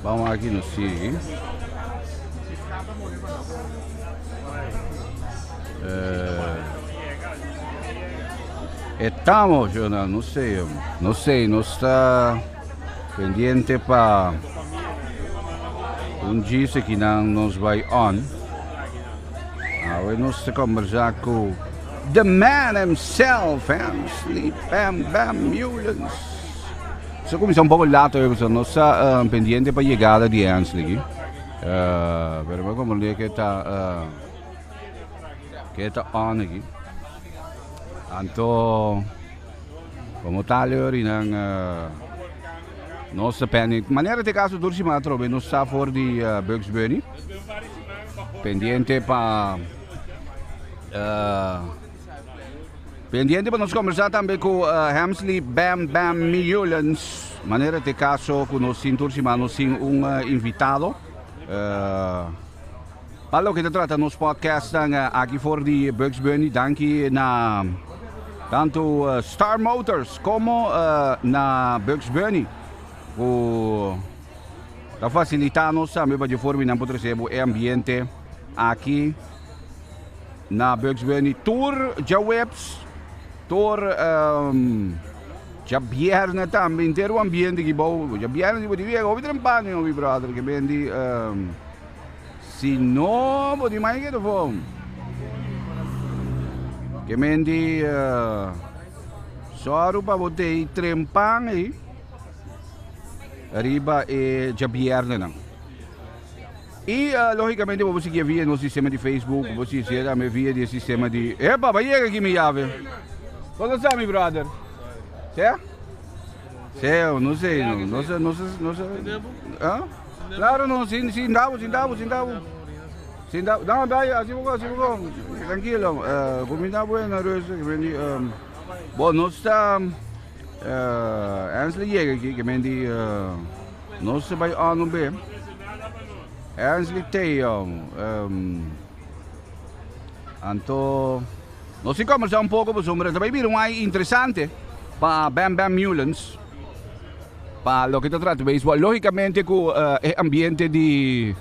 Vamos aqui no SIG. Estamos, yo no sé, no está pendiente para dice que não nos vai on. Nós estamos conversar com the man himself, Sleep Bam Bam Mullens. So comincia un poco lato, non sta pendiente per llegada di Ansley. Pero me como le que está on aqui. Anto como tale ori nang nostra panic. Maniera di caso dursi ma trobe non sta fuori di Bugs Bunny. Pendiente pa pendiente para nós conversar também com Hamsley Bam Bam Mullens. Maneira de caso com nós sim dursi ma nós sim invitado. Para o que se trata nos podcast aqui fora de Bugs Bunny, danke na tanto Star Motors como na Bugs Bunny. Para facilitar-nos também para de forma não poder ser o ambiente aqui na Bugs Bunny. Tour já webs, tour já viernes também ter o ambiente que bom, já viernes de dia ouvi trampando meu brother que bem de se não pode mais que do fome que bem de só para botar trampang aí arriba e já viernes não. E logicamente vou seguir via no sistema de Facebook, vou seguir também via do sistema de epa, vai aqui minha chave. Como está, meu brother? Certo? Certo, não sei. Hã? Claro, não, sim, davo. Não, vai, assim vou. Tranquilo. Comida boa, nervoso, que vem bom, nós está Ansley chega aqui, que vem de nós vai on bem. Ansley Teo, anto nós se conversar um pouco sobre também vir interessante para Bam Bam Mullens para o que se trata de beisebol, logicamente com ambiente de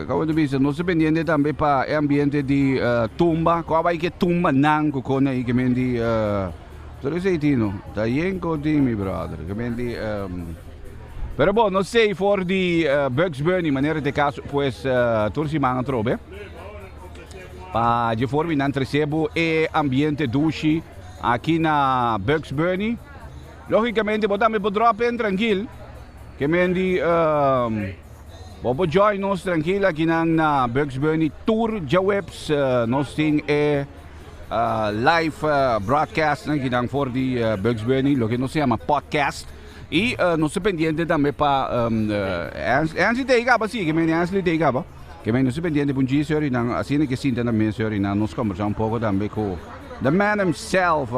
como tu disse, nós dependendo também para ambiente de tumba, qual vai que tumba não com aí que vem de tudo isso aí tino, tá bem contigo, meu brother, que vem de pero bom, não sei for de Bugs Bunny, maneira de caso, pues torci manga trobe. Para de forma não recebo e ambiente duche aqui na Bugs Bunny. Logicamente, botamos para drop tranquilo. Que me di vou join nós tranquilo aqui na Bugs Bunny Tour já webs nós tem live broadcast aqui na for de Bugs Bunny, lo que nós chama podcast. E não se pendiente também para antes de chegar assim que me antes de chegar que me não se pendiente para um senhor e não assim que sinta também senhor e não nos conversar pouco também com the man himself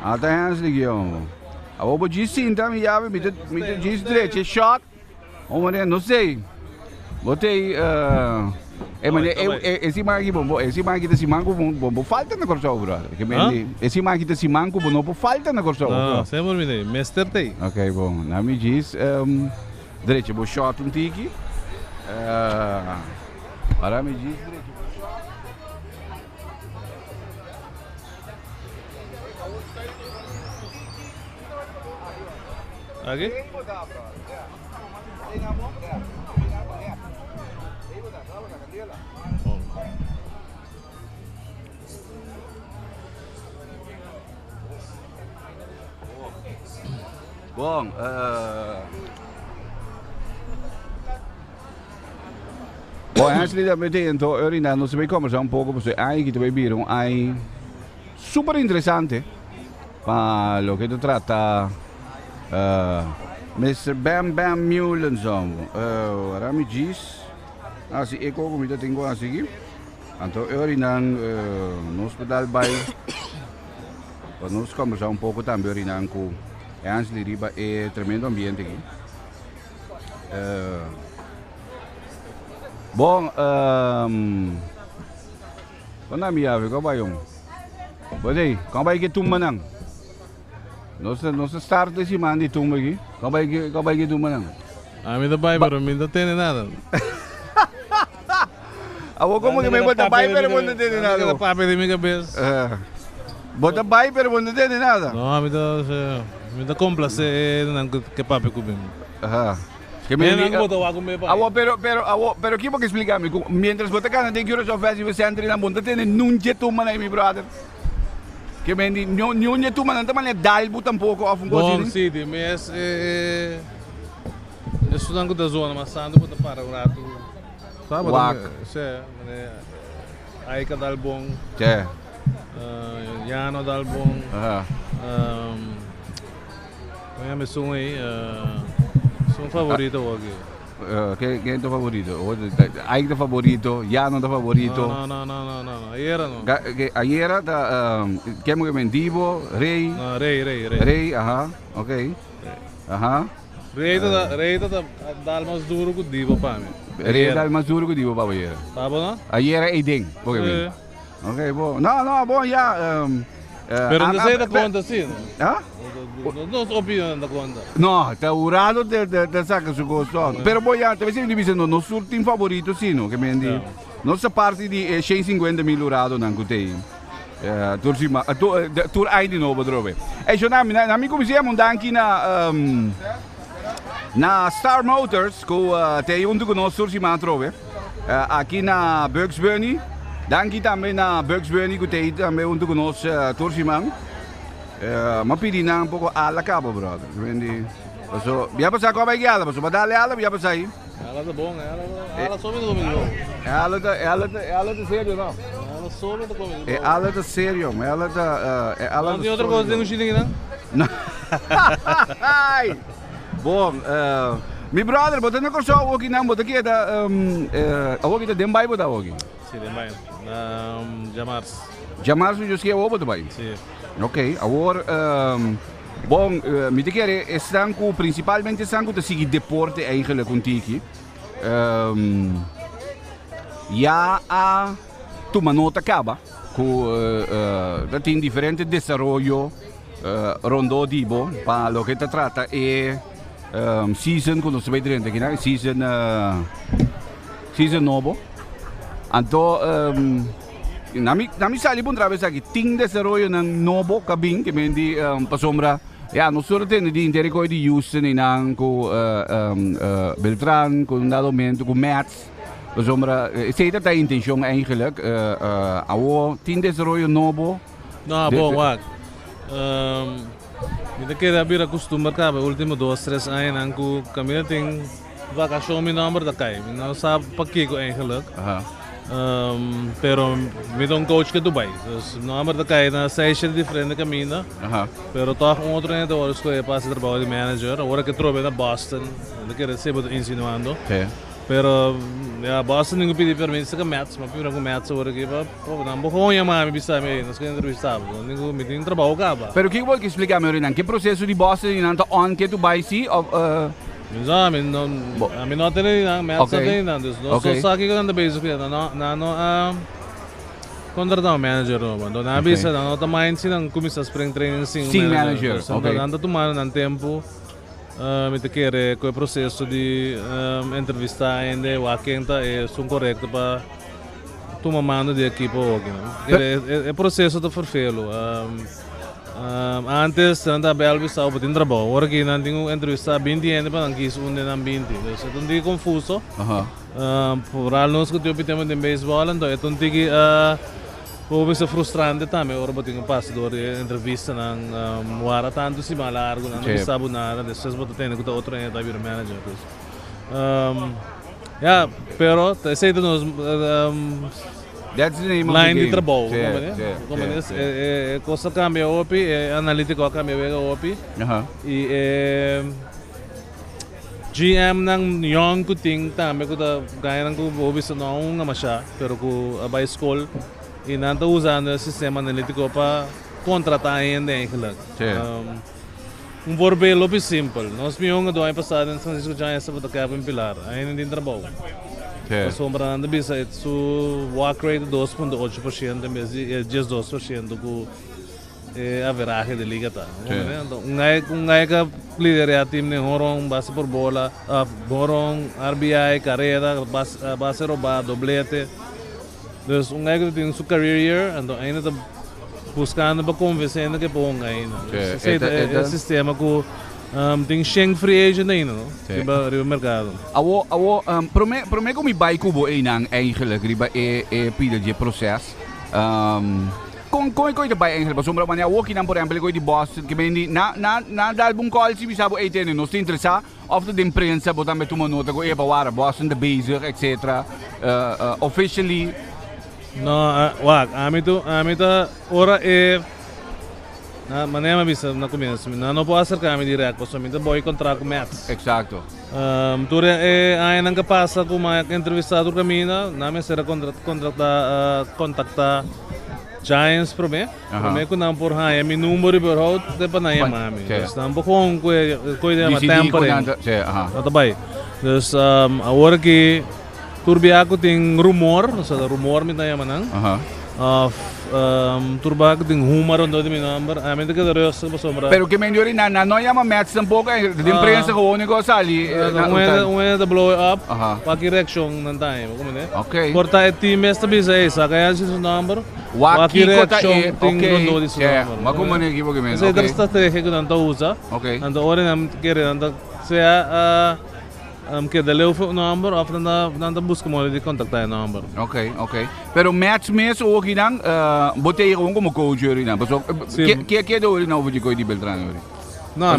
até antes de eu vou dizer sinta me já me diz direito shot ou não sei botei esse mangue bom, esse mangue desse mango bom, falta na corso bro. Que me esse mangue desse mango bom, não falta na corso. Não, sempre me Mister Tei. Ok, bom, na me diz direito, vou shot um tiki. Para me diz direito. Aqui? Bom, antes de meter então, ahorita nos vai conversar pouco, porque aí que também viram, aí super interessante para o que se trata Mr. Bam Bam Mullens, agora me diz, assim, eu como eu tenho assim, então ahorita no hospital vai, para nos conversar pouco também ahorita com antes de riba é tremendo ambiente aqui. Bom, quando a minha ave, qual vai Bom aí, qual vai que tu manang? Não se start esse man de tumba aqui. Como é que tumba não? A mim da pai, pero mim não tem nada. Ako como que may bota bai pero não tem Nada nada. papi de minha cabeça. Bota bai pero não tem nada. Não, a mim da complacer que papi comigo. Ajá. Que Me não botou a comer pai. Pero aqui porque explicar-me, mientras você cana tem que ir ao festival você entra na monta tem nunca tumba na meu brother. Que me di nunca tumba não também dalbo tampouco of um Bom, coisa. sim, mas estudando da zona, mas ando para o rato. Sabe? Wak. Aí que dá bom. É. Jano dá bom. Aha. Kaya may sungay, sung favorito wag Quem é teu favorito? Ike é favorito, Jano é favorito. Não. Aí era não. Ayer tá quem é Mendivo, Rei. Não, Rei. Rei, aha, ok. Aha. Rei tá dá mais duro que Divo para mim. Rei dá mais duro que Divo para ayer. Tá bom não? Ayer é Edeng, ok. Ok, bom. Não, bom, já. Pero não sei da conta sim. Ah? Não opinião da conta. No, tá urado de saca su gosto. Pero poi ja, te mi dicendo no sul team favorito sino che mi di. Nostra parte di 150.000 urado nan gutei. Turcima, tur ai di novo drove. E jo na mi come siamo danki na Star Motors co te unto con nostro turcima trove. Aqui na Bugs Bunny. Danki também na Bugs Bunny gutei também unto con nostro turcima. Ma pidi na un poco alla capo, brother. Quindi, via passare come hai chiaro, ma dalle alle via passare. Ela tá bom, ela some comigo. Ela tá sério, não? Ela some comigo. Ela tá sério, ela tá. Não tem outra coisa dentro do Chile aqui, não? Bom, mi brother, bota na corso aqui não, bota aqui da aqui da Dembai bota aqui. Sim, Dembai. Jamars. Jamars eu esqueci o bota bem. Sim. Ok, agora bom, me te quer estanco principalmente estanco te seguir deporte eigenlijk contigo. Já a tu manota acaba com tem diferente desenvolvimento rondo dibo para lo que te trata e season quando se vai dentro aqui, né? Season novo. Então nami sali pun traves aqui ting desarrollo ng novo cabin que mendi pasombra ya no solo tem de interior de Houston e nan com Beltran com dado momento com Mets pasombra sei dat a intenção eigenlijk awo ting desarrollo novo não bom wag me queda vir acostumar cá último 2-3 anos nan com caminho tem vacação mi number da kai não sabe para que eigenlijk pero me dá coach que Dubai. Não é que na session diferente caminho. Pero tô com outro treinador que eu passo trabalho de manager. Agora que trobe na Boston, ele quer receber ensinando. Pero Boston ninguém pediu permissão que Mets, mas primeiro com Mets agora que não vou com chamar me bisa me, nós queremos entrevistar. Ninguém me tem trabalho acaba. Pero que vou explicar melhor não? Que processo de Boston e não tá on que Dubai se Minsan, amin natin rin, may atsa din na. So, sa akin ko nanda basic yan, kontrata manager naman. Doon nabisa na, tamayin silang kumisa spring training sing manager. Okay. Nanda tumano ng tempo, may takere, ko proseso di entrevista, hindi, waking ta, sun correcto pa tumamano di equipo. É processo to forfelo. Antes nanda Belvis sa upatin trabaho, agora que nanti ko entrevista 20 ende pa nang kiso unde nang 20. So tundi confuso. Por alnos ko tiyo pitemo din baseball ando, etong tigi sa frustrante tame, agora bating pasador entrevista ng wara tanto si malargo nang bisabo na, después boto tene ko ta otro ende tabi manager. Yeah, pero say to nos that's the name line of the de trabalho, como é coisa cambia opi, analítico cambia vega opi, e GM ng young kuting tame ko ta gaya ng ko obi sa noong nga masya, pero ko abay school, e nanta usando o sistema analítico pa kontratahin din kalag. Vorbelo opi simple, nós miyong doon ay pasado ng San Francisco Giants sa Pagkakapin Pilar, ay hindi trabaho. Sombra nanda bisa su walk rate 2.8% mesmo 12% com a veragem de liga tá. Ngai ka líder ya team ne horong base por bola, horong RBI, carrera, base roubar, doblete. Dus ngai ka tem sua career year, então ainda tá buscando para convencendo que bom ainda. É sistema que tem Sheng free agent ainda, no? Riba mercado. Pro me como vai kubo einang eigenlijk riba PDG proces. Kung ito ba eigenlijk sombra mania walking por exemplo ko di Boston que mendi na dal bung call si bisabo 18 no se interessa of the imprensa botar me tuma nota ko para Boston the basic etc. Officially no wag ami to ora na manema bisa na começo não posso acercar me direto posso me boy contrato com Mets exacto ture aí não passa com uma entrevistado caminho na me será contactar Giants pro me ko não por hai mi número por hot de panaya mami estão bom com de uma temporada tá bem dus agora que turbiaco tem rumor me tá manang turbaco tem rumor onde de mi number a mente que deu essa sombra pero que melhor na não chama Mets tampouco de imprensa com o negócio ali da blow up para que reaction não time como né okay porta é time esta bisa essa kaya esse number Waki reaction tem rondo disso mas como não equivoco mesmo essa estratégia que não usa então ora não quer não se que dele o number of nanda busca mo de contactar o number. Okay. Pero match mesmo o kinang botei como coach rin na. So que do rin na o de Beltrán rin. No,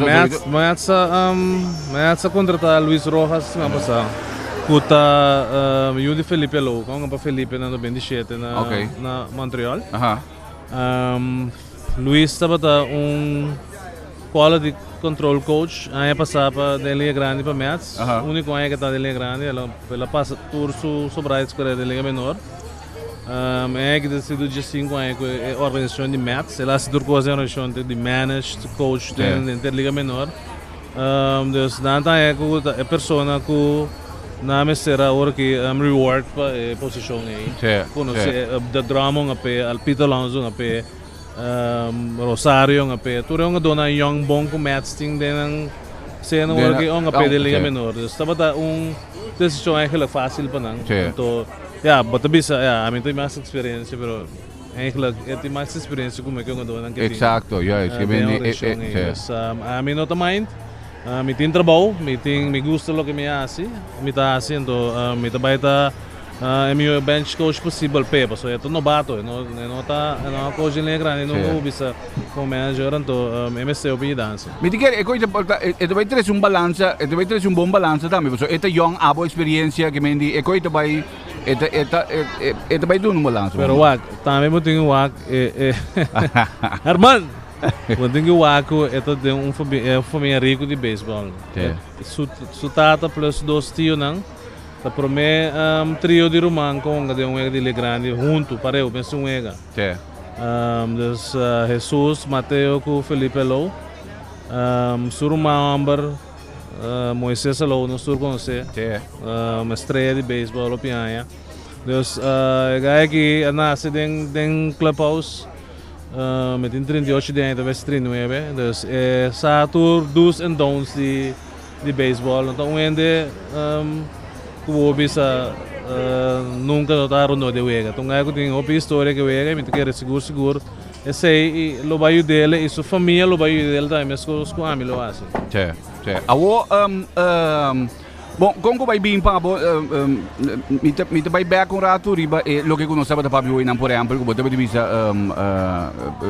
match contratar Luis Rojas na passa. Kuta Yudi Felipe Low, kung pa Felipe na 27 na Montreal. Luis estava quality control coach, aí passava da Liga Grande para Mets. O único que está da Liga Grande, ela passa por sobre a escola da Liga Menor. É que decidiu de 5 anos a organização de Mets. Ela se durou a organização de managed coach da Liga Menor. Então, é a pessoa que na mesera hora que reward para a posição aí. Conhece o Drummond, o Peter Alonso, Rosario nga pe tu nga dona young bong ko match ting den seno work nga pe de liga menor estaba decisão eigenlijk fácil pa nang to but bisa amin to mas experience pero eigenlijk eti mas experience ko nga dona nga exacto es que bem amin no mind mi tin trabalho mi gusto lo que me hace mi tá haciendo mi trabalho é meu bench coach possível pepa so é novato não coach nem grande não bisa como manager então MSC opidança me diga é coisa vai ter balança vai ter bom balança também so é young abo experiência que mendi é coisa vai vai dar balança pero wag também mo tenho wag Armand mo tenho wag ito de família rico de beisebol su tata plus 2 tio nang tá por mim trio de romã com de Liga Grande junto para eu penso dus Jesus Mateo com Felipe Low suruma Amber Moisés Low no sur conhece uma estreia de beisebol opianha dus gaya que nasce den clubhouse tem 38 de ainda vez 39 dus satur do's and don'ts de beisebol então ainda que bisa nunca notaram no de wega. Então eu tenho uma história que wega, me quero seguro. Esse lo vai dele e sua família lo vai dele também, mas com a lo assim. Awo bom, como vai bem para me vai back um rato riba e lo que conosceva da Fabio Inam por exemplo, que botava de visa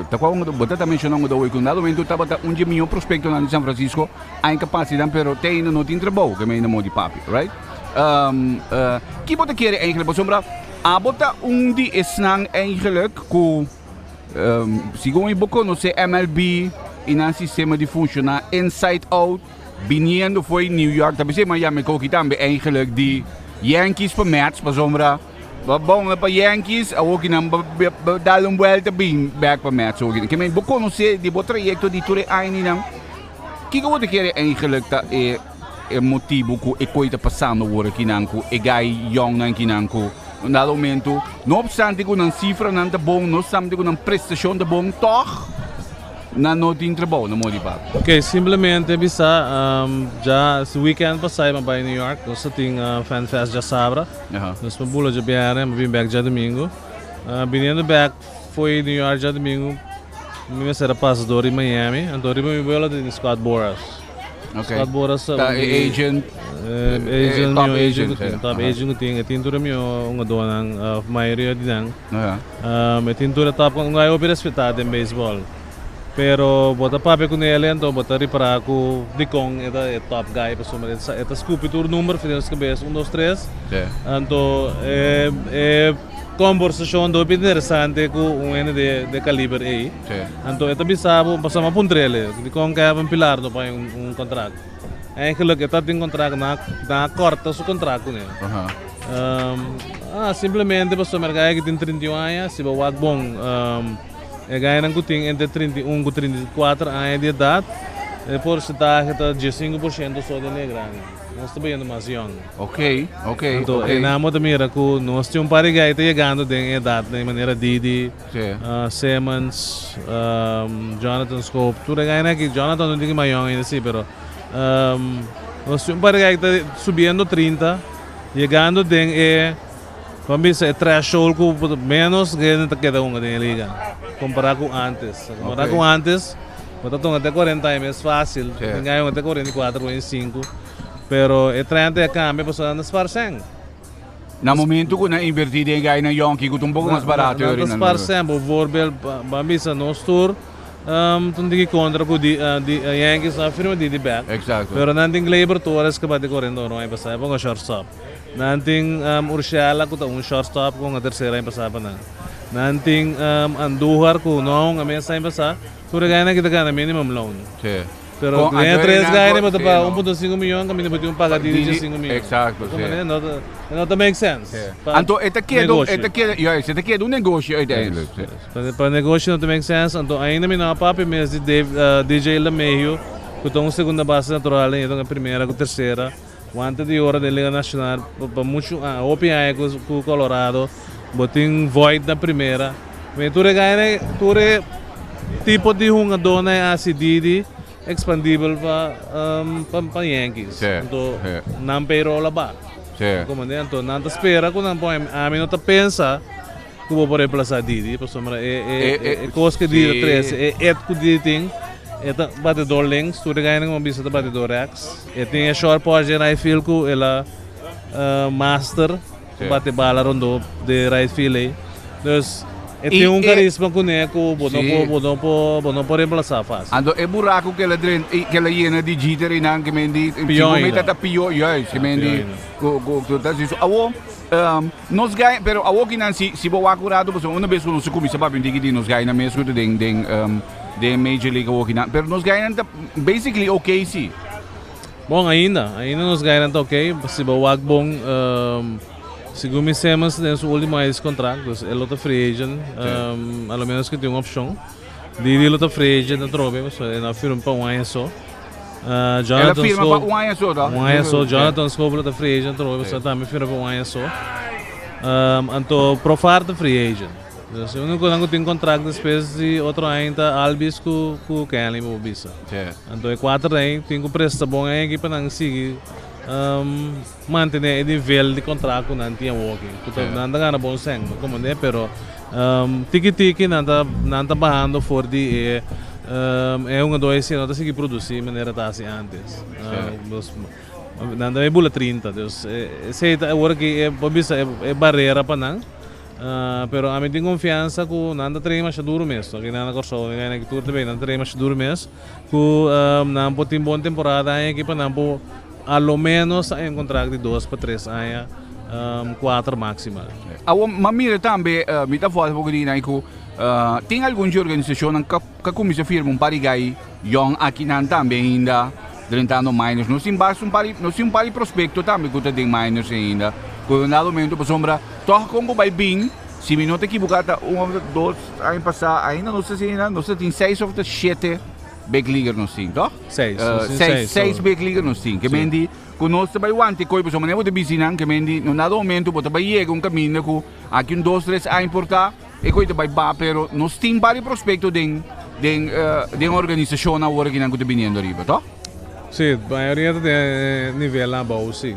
tá qual botava mencionando do hoje quando momento tava um dia meu prospecto na São Francisco, a incapacidade pero tem no tem trabalho que me ainda de papi, right? Que bota quer eigenlijk sombra bota die is nang eigenlijk ku sigo boco no sei MLB in een systeem die functiona inside out viniendo foi New York tapi sei Miami ko kita tambe eigenlijk die Yankees per match pa sombra bom pa Yankees ook in dar vuelta bem back per match ook que men boco no sei die bota trajecto die ture ai nang que bota quer eigenlijk ta motivo que coisa passando agora aqui nanco e gai young nanco nanco no momento não obstante que não cifra não tá bom não obstante que não prestação tá bom toch na não tem trabalho no modo de papo. Ok, simplesmente bisa já se weekend passei para New York, nós tem fan fest já sabra, nós pula já biara, vim back já domingo, vindo back foi New York já domingo, me será passador em Miami, então eu me vou lá de Scott Boras. Okay. Scott Boras agent, top agent que tem tintura meu uma dona maioria de dan, tintura top com ngai opera respeitado em beisebol. Pero bota papi com ele então bota reparar com Dicon é top guy para somar esta scoop tour número fizemos cabeça 1 2 3 então conversação do interessante com um de calibre aí então esta bisabo passamos por ele Dicon quer um pilar do para um contrato eigenlijk esta tem contrato na corta seu contrato com ele simplesmente para somar que tem 31 anos se vai bom ganha nang kuting entre 31 e 34 anos de idade, porcentagem está de 5% só de negra. Nós estamos vendo mais young. Ok. Então, namo da mira que nós temos um par de guys chegando de idade, de maneira Didi, Simmons, Jonathan Scope. Tudo ganha aqui, Jonathan não tem mais young ainda assim, pero nós temos um par de guys que está subindo 30, chegando de vamos é threshold com menos que não queda um da liga comparar com antes com antes botar até 40 é mais fácil ganhar até 44 45 pero é 30 cambia para nas parceng na momento que na invertir em ganhar na Yankee que um pouco mais barato nas parceng por vorbel vamos a nos tour tundi contra com Yankees a firma de back exato pero nanting labor tours que bate correndo não é passar para um shortstop nanting Urshela ko un shortstop ko nga tercera yung pasapa na. Nanting Andujar ko noong mesa yung pasa. Kung gaya na kita ka na minimum loan. Pero kaya 3 gaya na ba pa 1.5 milyon kami na ba yung pagadili sa 5 milyon. Exacto. Não make sense. Anto esta queda um negócio uiteindelijk. Para negócio não make sense. Anto ainda me não papi mes de DJ Lamejo ko tong segunda base natural e itong primeira ko terceira. Quanto de hora da Liga Nacional, para muito OPI com o Colorado, botin void na primeira. Mas tu ganha tipo de jogador na ACD expandível para Yankees. Então não payroll lá. Como então não espera quando a mim não pensa que vou poder reemplaçar Didi, para somar coisa que Didi 13 é que Didi tem. Eta batedor links, tu ganha uma bisa de batedor X. E tem a short pode right field com ela master, bate bala rondo de right field aí. Então, tem carisma com ele, não pode reemplaçar fácil. Ando é buraco que ela llena de jitter e não que mendi, tá pior, que mendi, tu tá dizendo, nós ganha, pero awo que não se vou acurado, porque uma vez quando se começa para vender que nós ganha na mesma coisa de Major League Walking, pero nós ganhamos basically ok sim. Bom, ainda nós ganhamos ok, se bawag bom, se começamos nesse último mês de contrato, é outra free agent, ao menos que tem uma opção, de outra free agent na troca, na firma para um ano só. Ela firma para um ano só, tá? Um ano só, Jonathan Scope outra free agent, troca, também firma para um ano só. Então, Profar da free agent. Se eu não tenho contrato depois de outro ano Albis com o Kenley mo bisa. Então é 4 anos, tenho que prestar bom a equipe para não seguir manter o nível de contrato não tinha working. Então não anda ganhando bom sangue, como é, pero tiki não tá barrando for de é uma doença não tá seguir produzir maneira tá assim antes. Não anda bula 30, Deus. Sei tá agora que é barreira para não. Pero a mim tem confiança que não treina mais duro mesmo. Aqui na Corso, na equipe também não treina mais duro mesmo. Que não pode ter boa temporada a equipe não pode, ao menos em contrato de 2 para 3 anos, 4 máxima. Mas mira também, me está falando um pouquinho aí que tem alguma organização que começa a firmar parigai young aqui não também ainda tentando minors. Nós temos um par de prospecto também que tem minors ainda. Quando na momento para sombra toca como vai bem, se me não te equivocada, 1 2 anos passar ainda não sei se ainda não sei tem 6 ou 7 big leaguer não sim, tá? 6 big leaguer não sim, que mendi conosco vai ontem coi para sombra não te bizinan que mendi no nada momento para vai chega caminho que aqui 2 3 a importar e coi vai ba pero nós tem vários prospectos den organização agora que não está vindo riba, tá? Sim, a maioria tem nível lá bom, sim.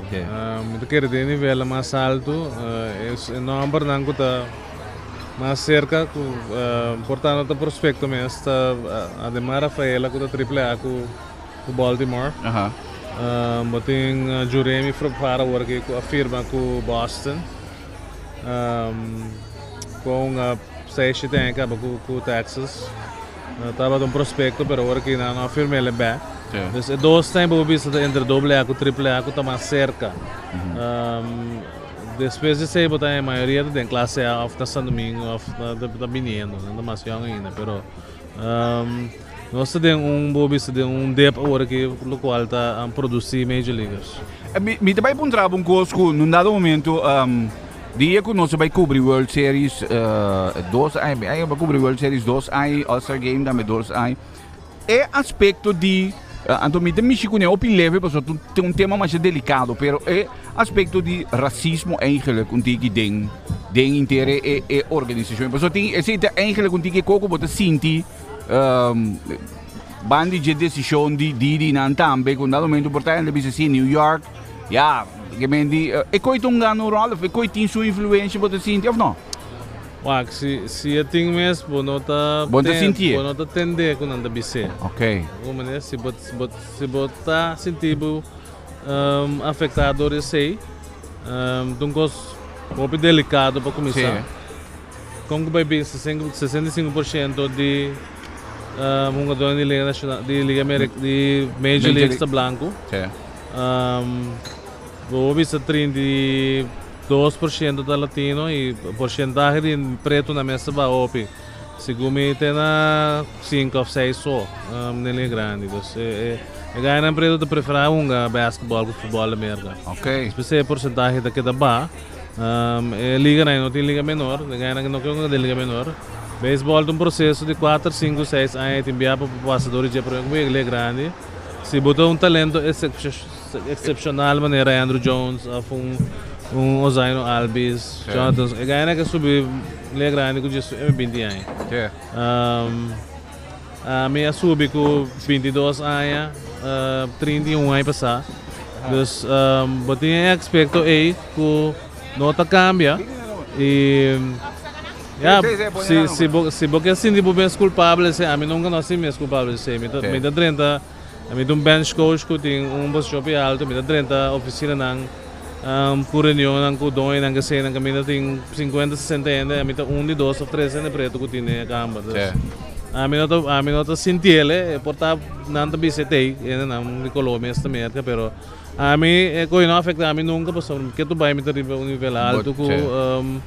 Eu quero ter nível mais alto, o número não está mais cerca, portanto o prospecto mesmo está a demar Rafaela com a AAA com Baltimore. Tem Juremi para work com a firma com Boston, com a station tem com Texas. Estava um prospecto para work na firma ele bem. Dus dois tempos vista entre AA com AAA com está mais cerca. Depois de ser botar a maioria da classe A of Santo Domingo of da Biniendo, não mais young ainda, pero nós temos vista depth agora que o qual está a produzir major leaguers. Me também encontrava coisa que num dado momento dia que nós vai cobrir World Series 2, aí vai cobrir World Series 2, aí All-Star Game também 2, aí é aspecto de então, me chico ne op leve, porque tem tema mais delicado, pero é aspecto de racismo eigenlijk contigo den inteira e organização. Porque tem esse eigenlijk contigo que coco bota sinti bandi de decisão de nan tambe com dado momento portando de business em New York, ja, que mendi e coi tonga no rol, e coi tem sua influência bota sinti ou não? Se eu tenho mesmo, não está tende com nada bise. Ok. Como né, se botar sentido afetado sei, então coisa delicado para começar. Como vai bem 65% de jogadores de liga nacional, de liga América, de Major League está branco. Vou ver 2% da latino e porcentagem de preto na mesa vai op. Segundo tem na 5 ou 6 só, nele grande. Então, ganha preto de preferir basquetebol com futebol da América. Ok. Especialmente porcentagem daqui da ba, liga não tem liga menor, ganha não tem liga menor. Beisebol tem um processo de 4, 5, 6 anos, tem enviar para passadores de para liga grande. Se botar talento excepcional maneira Andrew Jones, Ozaino Albies, Jonathan, ganha que subir liga grande com isso é 20 anos. A minha subi com 22 anos, 31 anos passar. Então, eu tinha expecto aí que nota cambia e se você assim de bem culpável, a mim nunca não sei mesmo culpável, se me dá 30, a mim bench coach que tem posição alto, me dá 30 oficina não por reunião não com dois não que sei não que me tem 50, 60 anos, a mim tá 1, 2 ou 3 anos preto que tem a camba. A mim não tá sentindo, portar não tá bisete, não de Colômbia esta merda, pero a mim é coisa não afeta a mim nunca, porque tu vai me ter um nível alto com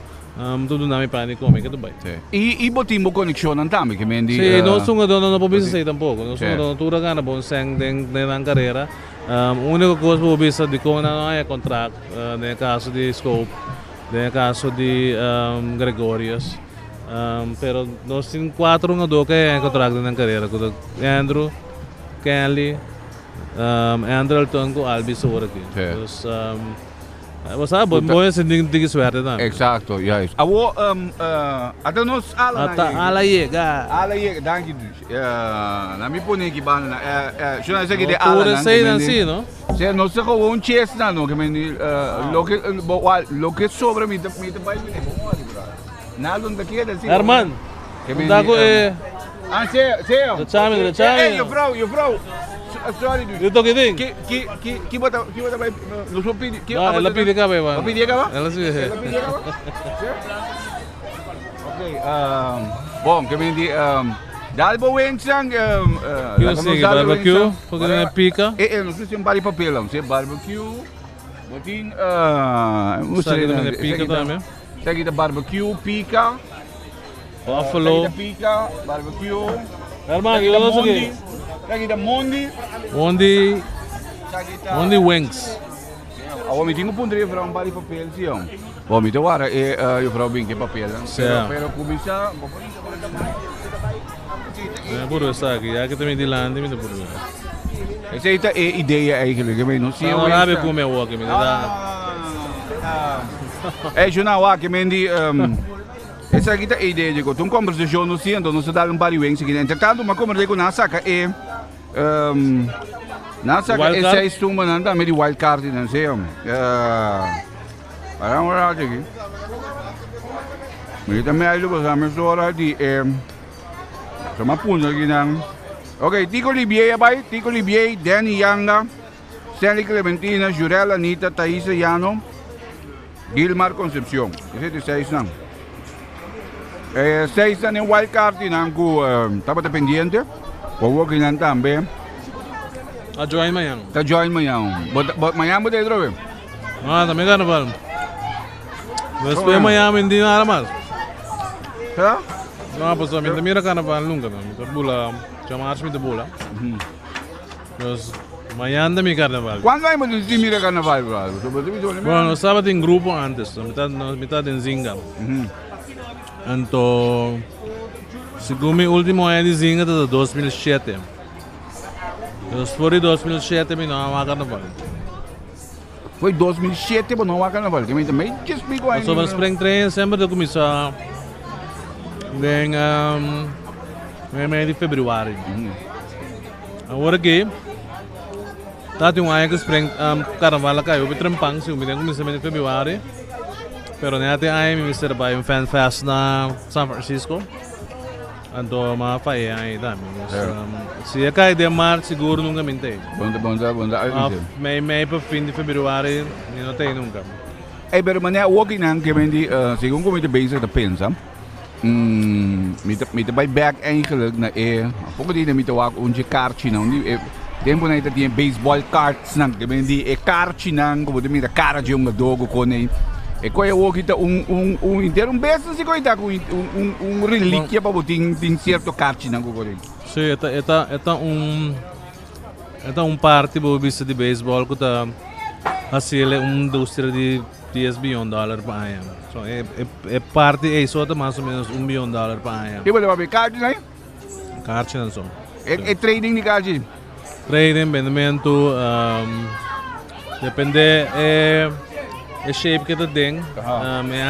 tudo não me pânico, como é que tu vai. E botimos conexão também, que me diz. Sim, não somos não podemos sair tampouco, não somos tudo gana bom sem na carreira. A única coisa que eu vejo de como não é contrato, no caso de Scope, no caso de Gregorius. Pero nós temos 4 jogadores que é contrato na carreira, com Andrew, Kelly, Andrew Elton com Albi sobre aqui. Você sabe, bom é sentir suerte também. Exato, juist. Awo, até nós ala chega, dank je. Na minha pone aqui bana, já sei que de ala. Pura sei assim, não? Se nós só um chest não, que me lo que sobra me vai me nada daqui assim. Herman, dago Seo. Da chame. Your vrouw. Sorry, dude. Eu tô aqui. Que bota vai no seu pedi. Ela pide cá, vai. Ela pedi cá? Ela sim. Ela pedi cá? Ok, bom, que me di dalbo wensang eu sei barbecue, porque não é pica. Não sei se bari papelão, se barbecue. Botin Sabe também é pica também. Tem aqui barbecue, pica. Buffalo. Pica, barbecue. Herman, eu não sei. Tem aqui mondi. Mondi wings. Awam tinha pondre para bari papel siang. Bom, então agora eu vou bem que papel. Pero kubisa, Puro sa aqui, aqui também de lá, também de puro. Essa é a ideia eigenlijk, eu não sei. Não sabe como é o aqui, me dá. É jornal que me di essa aqui tá a ideia de que tu conversação no centro, não se dá um bariweng seguinte. Entretanto, uma conversa com nasa ka nasa ka essa estuma nanda me di wild card não sei. Para um lado aqui. Mas também aí lupa sa mesora di sama punta aqui nang. Okay, Tico Libier bay, Tico Libier, Danny Yanga, Stanley Clementina, Jurel Anita, Thaisa Yano, Gilmar Concepcion. Esse é 6 nang. 6 na yung wild card nang ko dapat pendiente. Huwag lang tambe. Join mo yan. Join mo yan. But Miami tayo draw. Dami ka na ba? Mas pa Miami hindi na naman. Ha? Pues mira ka na ba nunca ba? Mita bula, chamar mita bula. Pues Miami dami carnaval. Quando vai mo di mira carnaval, bro? Bueno, sábado en grupo antes, mitad en Zinga. Então, segundo meu último ano de Zinga de 2007. Foi 2007 me não há carnaval. Foi 2007 mas não há carnaval. Que me também te explico aí. Sobre spring train sempre de começar em mês de fevereiro. Agora que tá tem um ano que spring carnaval caiu, eu trampang se o mês começa em fevereiro. Pero natin ay may Mr. Bay yung fan fest na San Francisco. Anto mga fay ay dami. Siya kay de March siguro nung kami tayo. Bunda. May pa fin de February não tayo nunca. Pero mané walking nang kami siguro kung may bezig na pensa. Met bij back eigenlijk na pouco din na mitawak unje kaartje na undi tempo na ita di baseball cards nang kami di kaartje nang como de mira cara de dogo kone. E qual é o que tá inteiro besta se coita com relíquia para botar em certo carte na Google. Sim, é parte do business de beisebol que tá assim indústria de $10 bilhões por ano. So é parte só mais ou menos $1 bilhão por ano. E você vai ver carte aí? Carte não só. É trading de carte. Trading, vendimento, depende é shape que tu tem,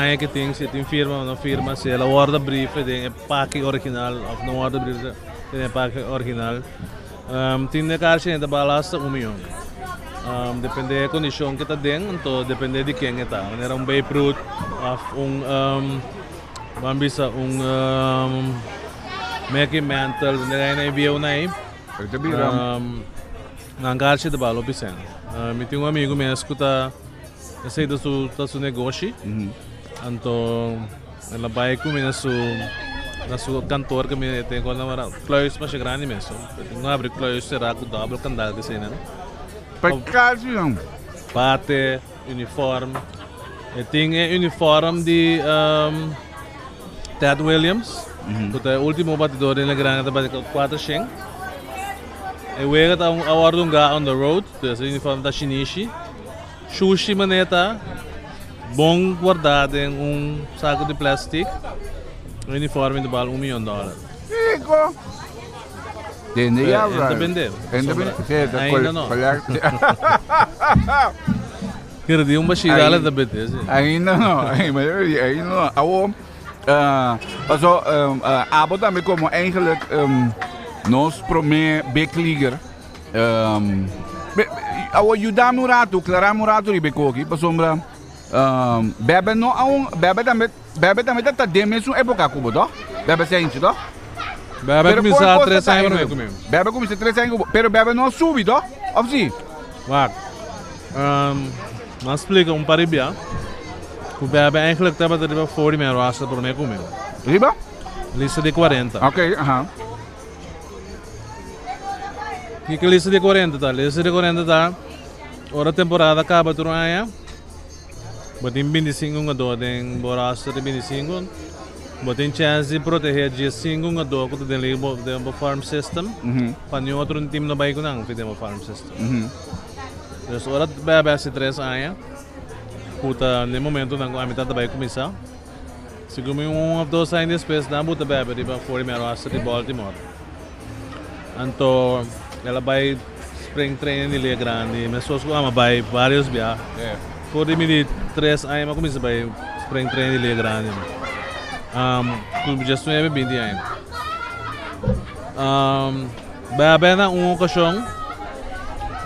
é que tem se tem firma ou não firma, se ela order brief tem é pack original ou não order brief tem é pack original. Tem de caixa ainda balasta $1 milhão. Depende da condição que tu tem, então depende de quem está. Era Babe Ruth, bambisa Mickey Mantle, na enviou na aí. Na caixa de balo pisando. Me tem amigo meu que está esse da su negócio, então ela vai comer na su cantor que me tem quando ela close mas é grande mesmo, não abre close será com double candado que sei não. Para casa não. Bate, uniforme, tem uniforme de Ted Williams, que é o último batedor na grande da 400. E o que está a ordem on the road, esse uniforme da Shinichi. Sushi maneta, bom guardado em saco de plástico, uniforme de bala $1 milhão. Rico! Depende. Ainda não. Quero dizer bachigala da BT. Ainda não. Also, abo também como eigenlijk nós promete Bekliger. Ajudamos um rato, claramos um rato de becoque, para sombra. Bebe não, bebe também está de mesmo época como do, bebe sente do. Bebe começar 3 anos comigo. Bebe começar 3 anos, pero bebe não sube do, ou sim? Wacht, mas explica paribia. O bebe eigenlijk estava de 40 mil rasta por meio comigo. Riba? Lista de 40. Ok, Que lista de 40 tá? Lista de 40 tá. Ora temporada acaba tudo aí. Botem 25 jogadores, tem borracha de 25. Botem chance de proteger de 5 jogadores que tem o farm system. Para nenhum outro time não vai com não, tem o farm system. Então, ora bebe esse 3 aí. Puta, no momento não a metade vai começar. Segundo um ou dois anos depois, não puta bebe de 40 mil de Baltimore. Então ela vai spring training de Liga Grande, mas só vai vários dias. Por de 3 anos começa vai spring training de Liga Grande. just 9:20 anos. Bebe na uma ocasião,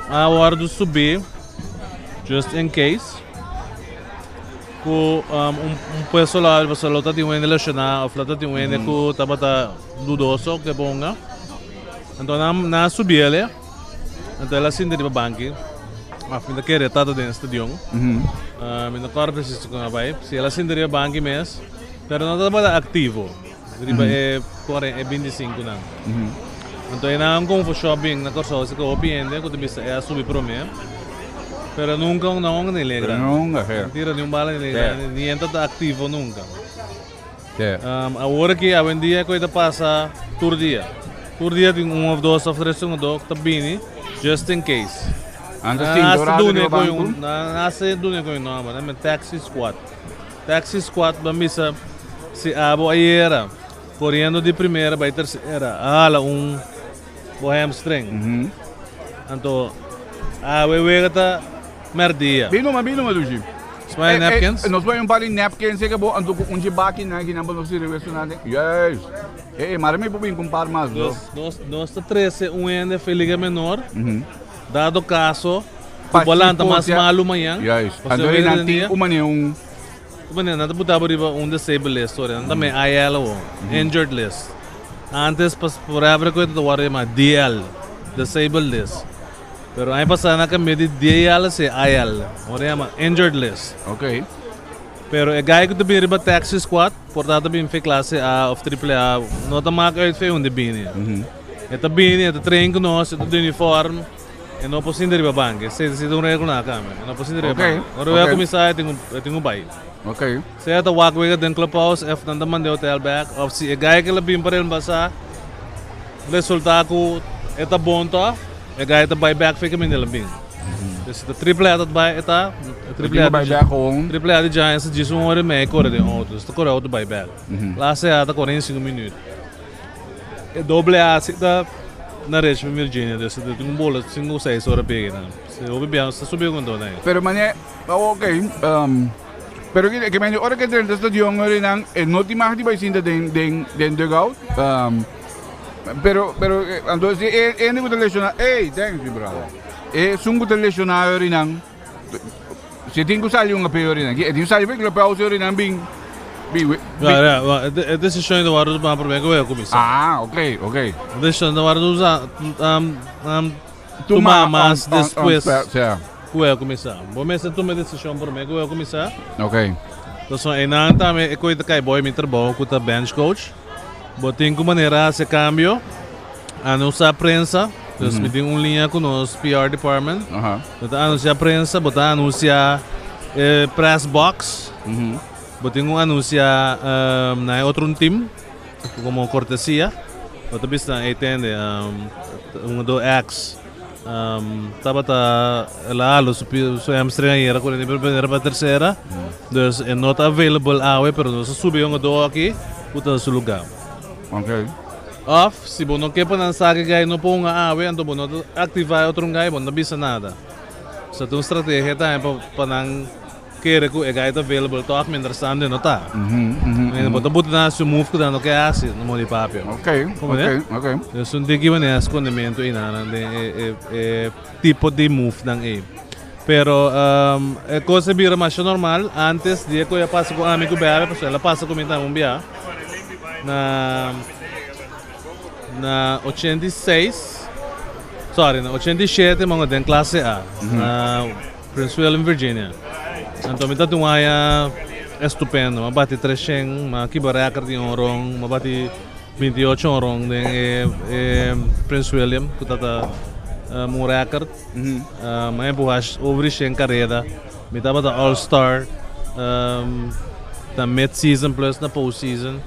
a hora de subir, just in case, ku puesto lá, você lota de um lesionar, ou lota de um que estava dudoso, que bonga. Então na subir ele, então ela se entende para banco, a fim de que retado dentro do estadião. Não corre preciso com a vibe, se ela se entende para banco mesmo, pero não estava ativo. É 25 não. Então na com shopping na corso se ko opinião que tu bisa é subir para mim. Pero nunca não nelegra. Nunca, Tira nenhum bala nelegra, nem entra ativo nunca. Agora que a vendia coisa passa todo dia. Todo dia tem um ou dois ou três tabini, just in case. Nasa dunia ko yung nama, namin taxi squad. Taxi squad bambisa si abo ayera, correndo de primeira by terceira, hamstring. Anto wewe kata merdia. Bino ma Duji. Smile napkins? Nós vamos para napkins que bom, ando com baki na que não vamos se reversar. Yes. Marami po bem compar mais. Nós 13 ende feliga menor. Dado caso, o volante mais malo amanhã. Yes. Ando rin nanti umane nada botava riba disabled list, sorry. Também IL injured list. Antes por abrir coisa do war ma DL, disabled list. Pero ay pasana kami di DL se IL, ora ma injured list. Okay. Pero e guy ko to be riba taxi squad, portanto bem fe classe A of AAA, nota mak uit fe onde bini. Eta bini, eta train ko nós, eta uniform. E não posso ir para banco, se não reconhece a câmera, não posso ir para banco. Agora eu começar, eu tenho bai. Ok. Se eu walk away dentro do clubhouse, eu não mando hotel back, ou se é guy que ele vem para ele passar, resultado é tá bom tá, é guy tá buy back fica menino ele vem. Se tá triple A tá buy, é tá triple A de Giants diz hora meia corre de outros, tá corre outro buy back. Lá se tá 45 minutos. É double A se tá na Richmond, Virginia, desse tem bola 5 ou 6 horas pega, se eu bebia, se subiu com dona. Pero mané, okay. Pero que mané, ora que dentro do estadião ora não, não te mais vai sim den dugout. Pero ando se nem o lesionar, thanks you brother. Sungo o lesionar ora não. Se tem que sair uma pior não, que tem sair que o pausa ora não bem. Ja, decisão do Warriors para provar que eu começar. Ok. Decisão do Warriors tomar mais depois que eu começar. Vou começar a tomar decisão para mim que eu começar. Ok. Então, aí não tá me coisa que boy me trabalho com o bench coach. Botem com maneira se cambio. Anunciar a prensa. Então, me tem linha com o nosso PR department. Botar anunciar a prensa, botar anunciar press box. Botem anunciar na outro time como cortesia. Botar bisa entende do X tava lá o seu hamstring aí era quando ele primeira para terceira. Dus é not available awe pero não subiu do aqui puta seu lugar. Ok. Off se bom não quer para lançar que gai não põe awe então bom não ativar outro gai bom não bisa nada. So tem estratégia tá para não querer que o gai tá available to aqui understand não tá. Então botar na seu move que dá no que é assim no modi papel. Ok. Dus een digi man é escondimento e nada de tipo de move dan e. Pero é coisa bira mais normal antes de que eu passe com amigo bebe, porque ela passa comigo um bia na 86. Sorry, na 87 mga den classe A. Na Prince William, Virginia. Então me tá um aya estupendo, mabati 300, makibaraka de orong, mabati 28 orang Prince William, que está um record. Mas buas over sem carreira, me tava da All Star, da mid season plus na post season.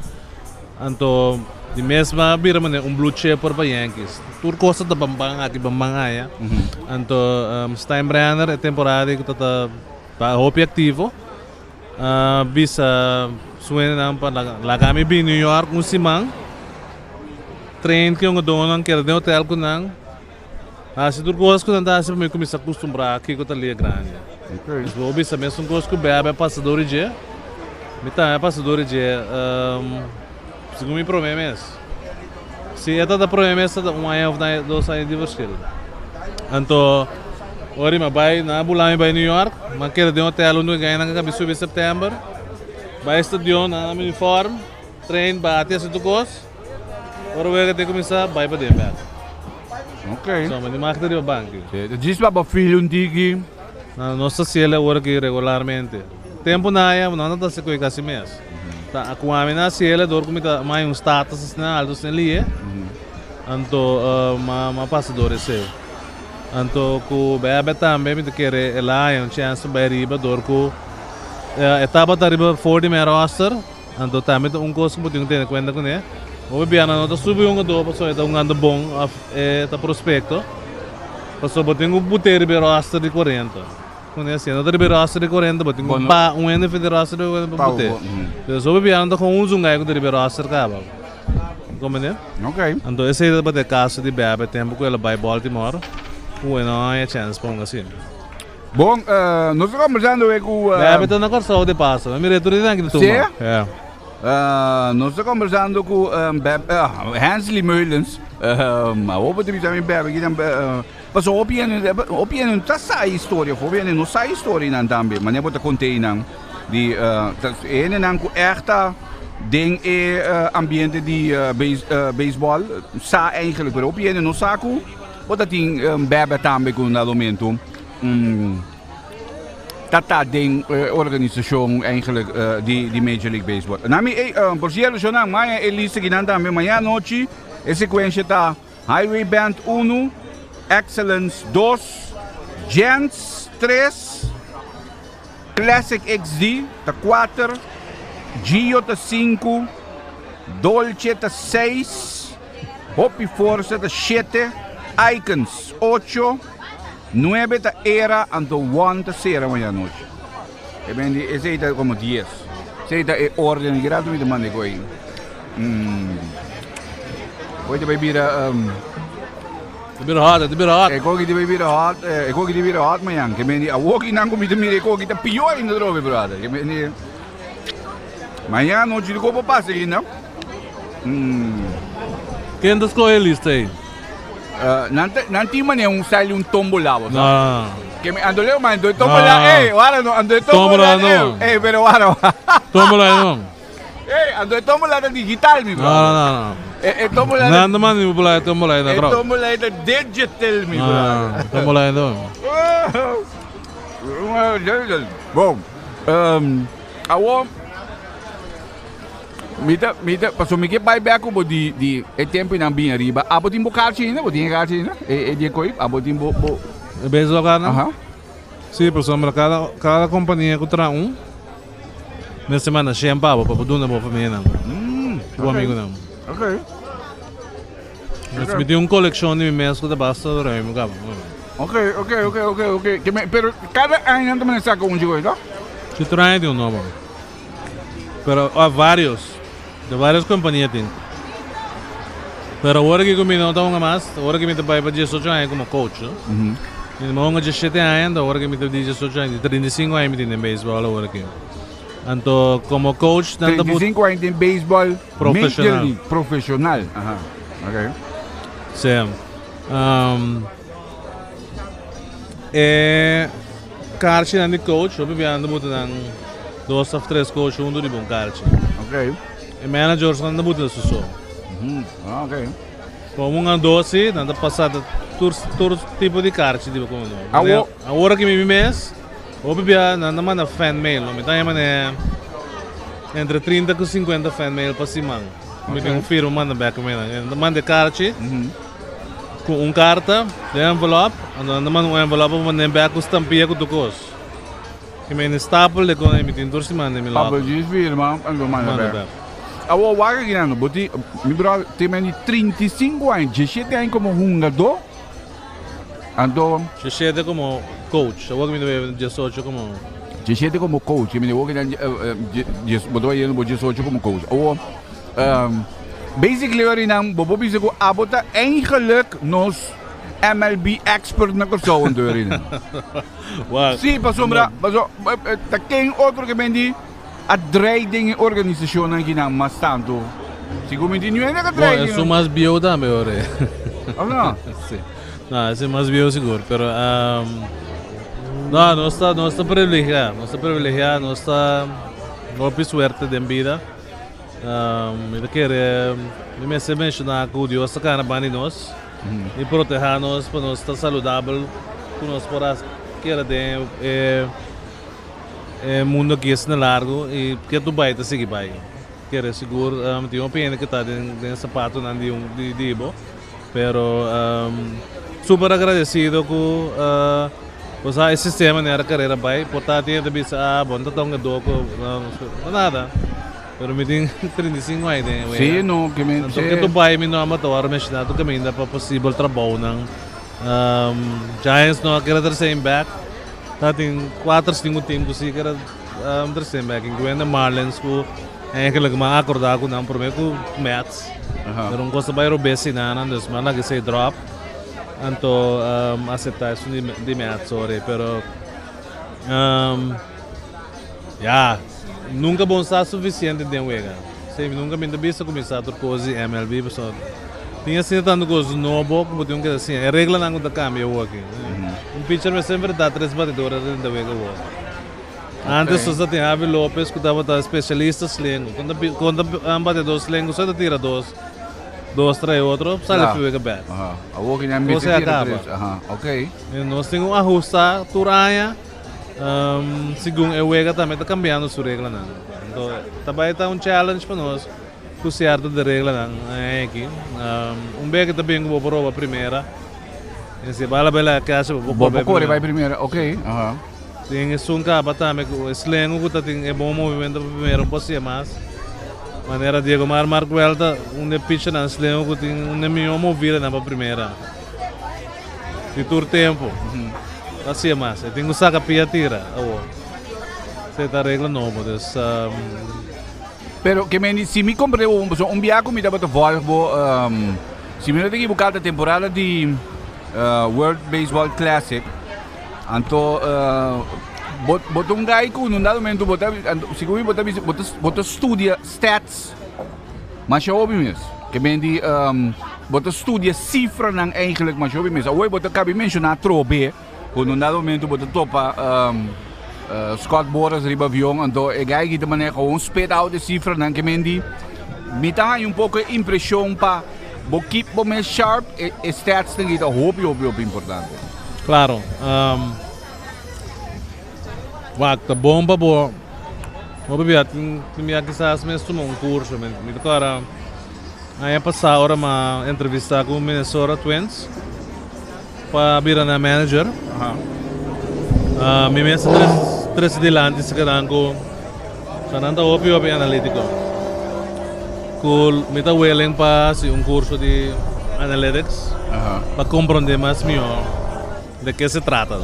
Então de mesma bira mane blue chip para Yankees. Turcosa da bambang aqui bambang aya. Então Steinbrenner é temporada que está hopi ativo. Bisa suena para lagami bi New York musimang train que eu dou não quero de hotel com não se tu gosta quando anda se me começa a acostumbrar aqui com a linha grande vou bisa mesmo gosto que bebe passador de Mita, passador de segundo problema. Se é da problema essa um ano ou dois anos de verschil. Então, ori ma vai na Bulami vai New York, ma quer de hotel onde ganha na cabeça de setembro. Vai estúdio na uniforme, trein bate esse tocos. Ora vai que começar vai para dentro. Ok. Só mas marca de banco. Diz para filho um tiki. Na nossa cielo ora que regularmente. Tempo na é, não está se coi assim mesmo. Tá, com a mina cielo dor como tá mais um status na alto sem lie. Então, ma passador esse. Então, com bebe também me querer lá um chance para riba dor com etapa da riba 40 meter roster. Então, também coisa que eu tenho conta com ele. O biana não subiu do passou então ando bom tá prospecto. Passou botinho buter riba roster de 40. Quando é assim, não tem riba roster de 40, botinho NF de roster de buter. Então, o biana com um zungai com riba roster acaba. Como é? Ok. Então, esse é o caso de bebe tempo que ela vai Baltimore. Não é chance para assim. Bom, nós estamos conversando com... Bebe está na corção de passo. Me retorno aqui do Sim? É. Nós estamos conversando com Hansley Meulens. Opa, tem também bebe. Mas o opinião não sai história. O opinião não sai história não também. Mas não pode conter não. De ene não com erta ding ambiente de baseball. Sa eigenlijk. Maar opinião não sai com wat tem bebe também com no momento. Dat ding organisatie eigenlijk die Major League Baseball. Nami por cierto yo na maya elisa ginanda me mañana noche a sequência tá Highway Band 1, Excellence 2, Gents 3, Classic XD tá 4, Gio tá 5, Dolce tá 6, Hopi Force tá 7, Icons 8, 9 da era ando 1 da sera amanhã à noite. E bem, esse aí tá como 10. Esse aí tá ordem gratuita mande coi. Hoje vai virar De bira hot. e coi de vai virar hot, e coi de virar hot amanhã. Que bem, a walk não comida mire coi tá pior ainda droga, brother. Que bem, amanhã à noite de copo passa aqui, não? Quem das coisas lista aí? Nanti man style tombola. Não. Que me ando leo man, ando tombola. Ahora no, ando tombola. Pero ahora. Tombola não. Ando tombola digital, mi bro. Não. Tombola. Nada mais não pula tombola ainda, bro. Tombola digital, mi bro. Tombola não. Bom, awo Mita, passou me que vai bem com de tempo não bem arriba. Abo timbo cartinha, botinha cartinha. E de coi, abo timbo. Beijo lá, não? Sim, pessoal, cada companhia que traz na semana cheia para poder dar para família não. O amigo não. Ok. Mas me tem coleção de memes que basta do rei, meu cabo. Ok. Pero cada ano também saca um jogo, não? Se traz de novo. Pero há vários. De várias companhias tem. Pero agora que comigo não está mais, agora que me está para 18 anos como coach, né? E me honra 17 anos, agora que me está 18 anos, 35 anos me tem em beisebol agora aqui. Então, como coach, 35 anos em beisebol profissional. Aha. Ok. Sim. Karchi na coach, eu me ando muito na 2 of 3 coach, de bom Karchi. Ok. E managers anda muito isso só. Ok. Como um doce, nada passado todo tipo de Karchi, tipo como não. Agora que me mês, eu bebia nada mais fan mail, não me dá entre 30 e 50 fan mail para cima. Me tem firma manda back me manda Karchi. Com carta, de envelope, anda manda envelope manda back com estampinha com tocos. Que me staple de quando me tem por cima de me lá. Abo diz firma, ando manda back. Awo waga ginano, boti mi bro tem 35 anos, 17 anos como jogador. Ando 17 como coach, eu vou me ver 18 como 17 como coach, me vou que botou aí no 18 como coach. Awo basically ori nang bobo bisago abota eigenlijk nos MLB expert na corso on deurin. Wow. Sim, passou tá quem outro que vendi a trading organização aqui na mas tanto. Se como não é que Bom, trading. sou mais bio também, ore. Ah, não. Sim. Não, é mais bio seguro, pero no está privilegiado, no está golpe suerte de vida. Eu quero me mencionar que Deus está cara para nós e proteger-nos para nós estar saudável, para nós poder querer ter mundo que é largo e que tu vai te seguir vai. Quero seguro, tem uma pena que está dentro sapato não de dibo, pero super agradecido com esse sistema na carreira vai, portanto tem bisa bom tá tão doco nada. Pero me tem 35 anos, né? Sim, não, que me. Então que tu vai me não amateur, mas não tu caminha para possível trabalho não. Giants não quer ter back. Tá tem 4-5 times que se quer ter back, incluindo Marlins que é aquele que me acordar com não prometo Mets. Pero coisa vai robesse não, dus mas lá que se drop. Então aceitar isso de Mets, sorry, pero nunca bom estar suficiente de wega. Sempre nunca me visto começar a coisa MLB, pessoal. Tinha sido tanto coisa novo, como tinha que assim, a regra não da cambia aqui. Pitcher me sempre dá 3 batedores dentro da wega Antes só tinha Avi Lopes que estava especialista sling. Quando batedor sling, só tira dois trai outro, sai da wega bat. A walking é Você acaba. Ok. Nós temos um ajuste turaya. Segundo eu wega também está cambiando sua regra não. Então também está challenge para nós com certo de regra não é aqui. Bem também vou provar a primeira. Esse bala bela caixa vou correr vai primeira, ok. Tem esse capa também com esse lengo que tem é bom movimento primeiro pode mais. Maneira Diego Marco Welta pitch na esse lengo que tem melhor movida na primeira. De tur tempo. Assim mais, eu tenho que sacar pia tira. Você está regra novo, dus. Pero que me se me comprei um biaco me dá para volvo, se me não tem que buscar a temporada de World Baseball Classic, então botou guy que num dado momento botar, seguro botar estudia stats, mas é óbvio mesmo, que me di botar estudia cifra não eigenlijk, mas é óbvio mesmo. Hoje botar cabe mencionar trobe. Quando num dado momento você topa Scott Boras riba avião, então é gai que também gewoon spit out de cifra, não que me dá um pouco de impressão para o keep mais sharp e stats tem que hope importante. Claro. Wakta bomba bo. Obviamente tinha que estar mesmo curso, me agora aí passar hora uma entrevista com o Minnesota Twins. Para virar na manager. Me mesa tres delante se quedan com sananta opio analítico. Cool, me está willing para curso de analytics para compreender mais melhor de que se trata.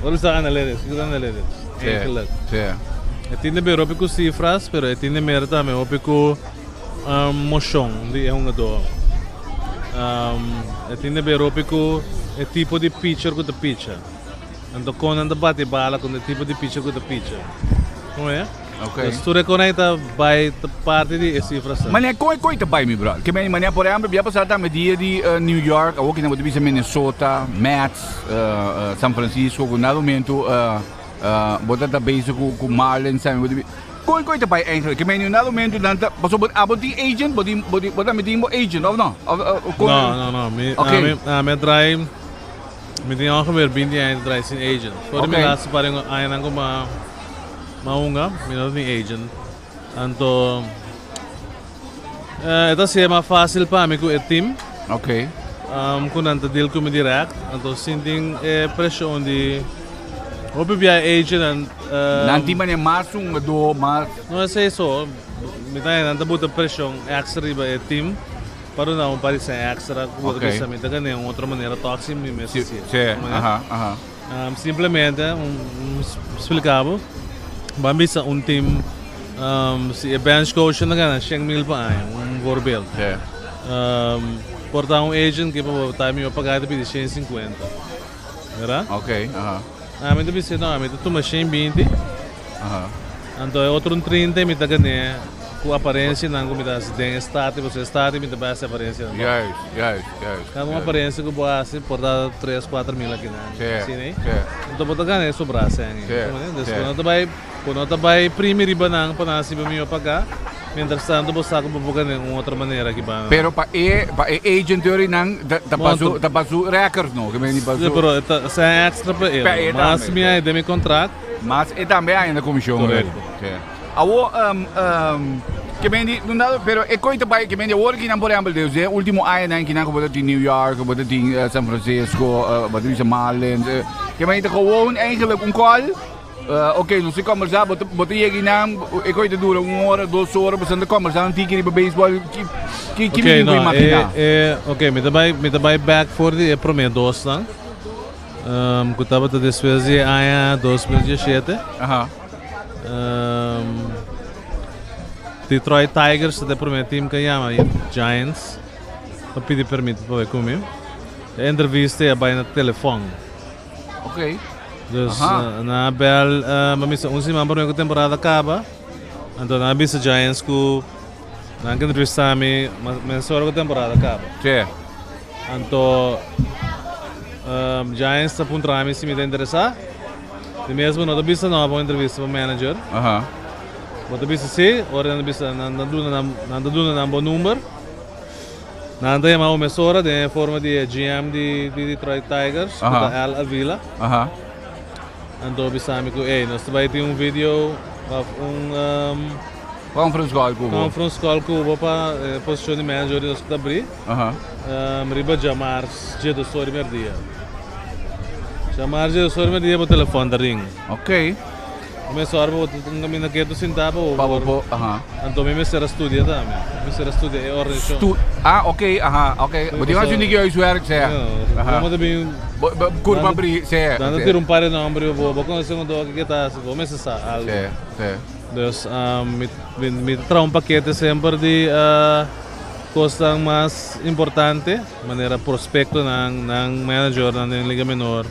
What is analytics? Sim. Tiene bem com cifras, pero tiene mer também com moção de jogador. Tiene beropico o tipo de pitcher com o pitcher. Então quando anda bate bala com o tipo de pitcher com o pitcher. Não é? Ok. Se tu reconecta vai parte de cifras. Mas é coisa vai me bro. Que me mania por exemplo, já passar também dia de New York, ou que não pode Minnesota, Mets, San Francisco, com nada momento botar também com Marlins, sabe? Coisa vai eigenlijk. Que me nada momento nanta, passou aboti agent, botar me timbo agent ou não? Não. Me trai me tinha ongeveer 20 jaar trai sin agent. Voor de laatste paar jaar ko maunga, me não tem agent. Então ito siya mais fácil para mim com o team. Ok. Kung nanta deal ko me direct, então sinting pressão de Obvia agent nanti man mais do mas não é isso. Me tá nanta buta pressão extra riba o team. Para não parecer extra, o pensamento que outra maneira tóxica me mesmo. Sim. Simplesmente explicava. Vamos a team se bench coach na ganha 100,000 pa voorbeeld. Portar agent que para time eu pagar de 150. Era? Ok. Mas tu disse não, mas tu machine 20. Então é outro 30 me tá ganhando com aparência não com me dá tem estático você estático me dá baixa aparência. Juist. Cada uma aparência que boa assim por dar 3, 4 mil aqui né. Sim, né? Então botar ganhar isso braço hein. Quando tá vai primeiro ribanang para nasi para mim pagar. Mientras tanto, você sabe como de uma outra maneira aqui ba. Pero pa agent teori nang da basu records no, que me basu. Pero é extra para ele. Mas minha de meu contrato. Mas é também ainda comissão. Correto. Awo que me di não dá, pero é coisa para que me di work in por exemplo Deus, é último ano na que na como de New York, como de San Francisco, wat is Marlins. Que me di gewoon eigenlijk call. Oké, dus ik conversar, bota hier naam, ik weet het dura 1 hora, 2 horas, mas anda conversar, não tinha que baseball, que me digo máquina. Ok, me também back for the primeiro dos lang. Que estava a desfazer a 2017. Detroit Tigers, até primeiro time que chama Giants, para pedir permito para ver comigo. A entrevista é bem no telefone. Ok. Dus na bel mamisa unsi mambo na temporada acaba. Então na bisa Giants ku na entrevista me mensura que temporada acaba. Sim. Então Giants tá puntra me se me interessa. De mesmo na bisa nova entrevista para manager. Bota bisa se, ora na bisa na duna bom número. Nanda é uma mensura de forma de GM de Detroit Tigers, da Al Avila. Então bisami ko nós vai ter vídeo of conference call ko para posição de manager nós tá abrir. Riba Jamar je do story merdia. Jamar je do story merdia por telefone da ring. Ok. Me sorbo kami naketo sintapa o. Então me será studio também. Me será studio é organização. Ok, ok. Mas eu acho que isso é que Vamos também curva abrir, sim. Dando ter par de nome, vou conhecer que está, vou me cessar algo. Sim. Dus me traz paquete sempre de coisa mais importante, maneira prospecto ng manager ng liga menor.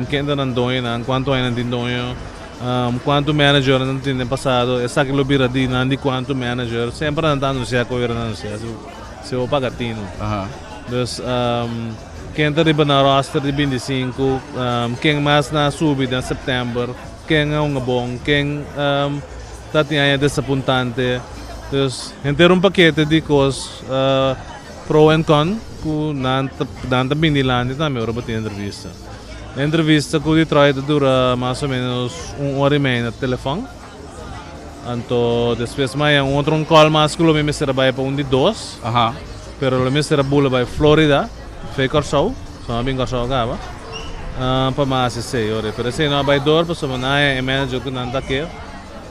Quem ainda não doe, quanto ainda não doe. Quanto manager não tem passado, essa que lobira de nandi quanto manager, sempre não anuncia que não anuncia, se eu pagar tino. Dus quem está riba na roster de 25, quem mais na subida em setembro, quem é bom, quem está tinha desapontante. Dus ter paquete de coisas pro e con que não também de lá também eu botei entrevista. A entrevista com o Detroit dura mais ou menos 1 hora e meia no telefone. Então, depois mais outro call mais que me será para de 2. Pero me será bula para Florida, foi Corsau, só bem Corsau acaba. Para mais 6 horas. Pero se não vai dor, para somar manager que não está aqui.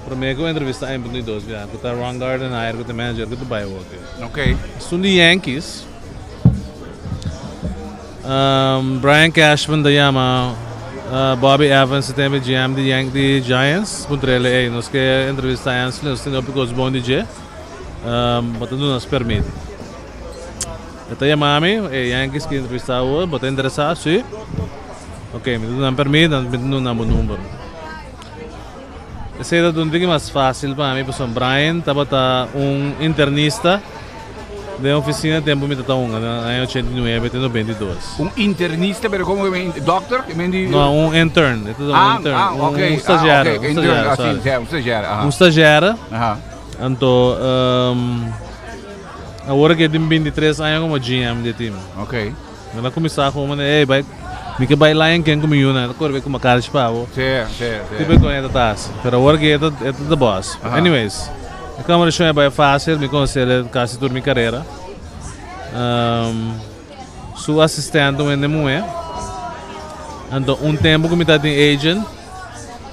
Para mim que entrevista em 2 já. Que tá Ron Garden aí, que o manager que vai o Ok. São de Yankees. Brian Cashman da chama Bobby Evans tem o GM de Giants, puntrele nós que entrevista antes, nós temos porque bom DJ, botando nos permite. Então chamame, Yankees que entrevista hoje, bota interessado, sim. Ok, me dão permite, me dão número. Esse é um pouco mais fácil para mim, porque Brian estava internista. De oficina tempo me tá em 89 e 92. Internista, pero como doctor? Não, intern. Ok. Estagiário. Um estagiário. Então, agora que tem 23 anos como GM de time. Ok. Ela começar com uma, vai, me vai lá em quem comigo, né? Agora vai com uma cara de pavo. Sim. Tipo com ela tá. Pero agora que é the boss. Anyways. A câmera é bem fácil, me conhece quase toda a minha carreira. Sou assistente em Nemoé. Então, tempo que me está de agent,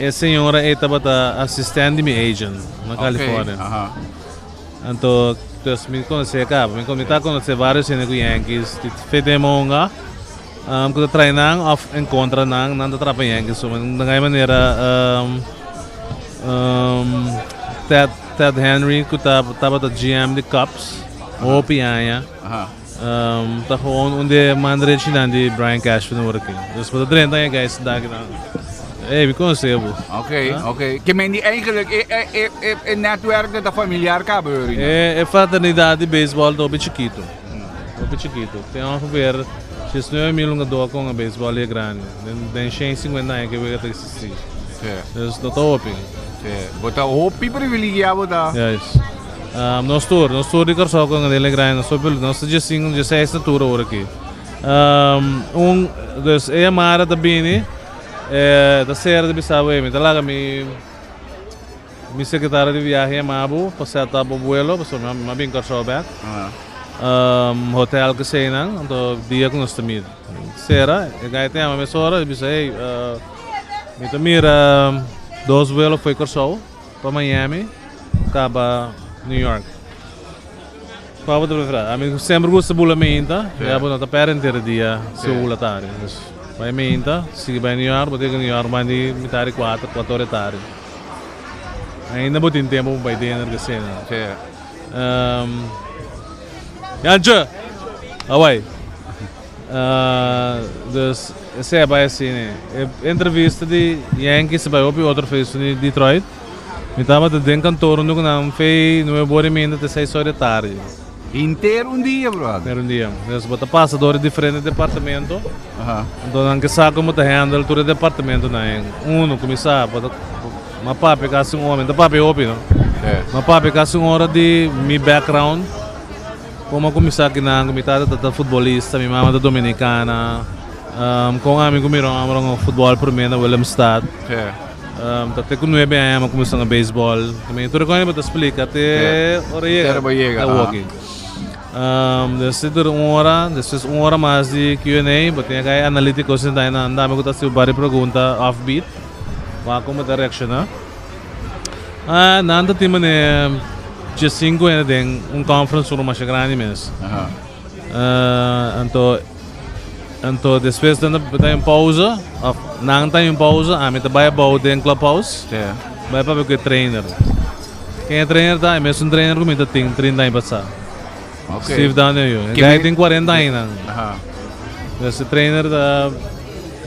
a senhora estava assistente de meu agent na Califórnia. Então, me conhece cá, me está conhecendo vários Yankees, fez monga, que está treinando, encontra não está trabalhando Yankees, de alguma maneira, Ted Henry, que estava da GM de Cubs, o Pianha, está com onde mandei de Brian Cashman no working. Dus para 30 guys daqui we kunnen Cebu. Oké. Que men die eigenlijk een netwerk dat familiar Cabo Verde. Fraternidade de beisebol do Chiquito. Do Chiquito. Tem ongeveer 6 miljoen doa com a beisebol é grande. Den 50 anos que we gaan existir. Dus dat hoop ik. Bota hopi privilegiado da. Yes. Nós tour de Corsó com ele grande, nós já 5, já 6 na tour agora aqui. Dus é mara da Bini, da Serra de Bissau, me tá lá mi secretária de viagem Mabu, passar tá pro vuelo, passou me bem Corsó back. Hotel que sei não, então dia com nós também. Serra, aí tem uma mesora, disse aí, me também 2 vuelos foi Corsó para Miami, acaba New York. Qual é a frase? A mim sempre gosta de bola minta, já vou notar para inteiro dia se o bola tarde. Vai minta, se vai New York, vou ter que New York vai de metade 4 horas tarde. Ainda vou ter tempo para ir na cena. Janjo, away. Dus essa é assim, né? Entrevista de Yankees vai ouvir outra vez em Detroit. Me estava de dentro do cantor, não fez no meu borimento até 6 horas da tarde. Inteiro dia, brother. Inteiro dia. Então, você passa por diferentes departamentos. Então, não que sabe como handle todo o departamento, né? Começar, mas papi kasi homem, da papi opi, não? Mas papi kasi hora de mi background. Como começar aqui na comitada da futebolista, minha mãe da dominicana, com amigo meu, amor futebol primeiro, Willemstad. Até que não é bem a começar a beisebol. Também tudo quando eu explico até hora chega. Depois uma hora mais de Q&A, botem aí analíticos e daí na andar me gusta se várias perguntas offbeat, vai como direction, né? Nada tem mané de 5 ainda tem conference room mais grande mesmo. Então depois tem pausa, não tem pausa, a mim vai para tem clubhouse, vai para o trainer. Quem é trainer tá, é mesmo trainer como tem 30 anos passar. Steve Daniel, ele tem 40 anos. Esse trainer da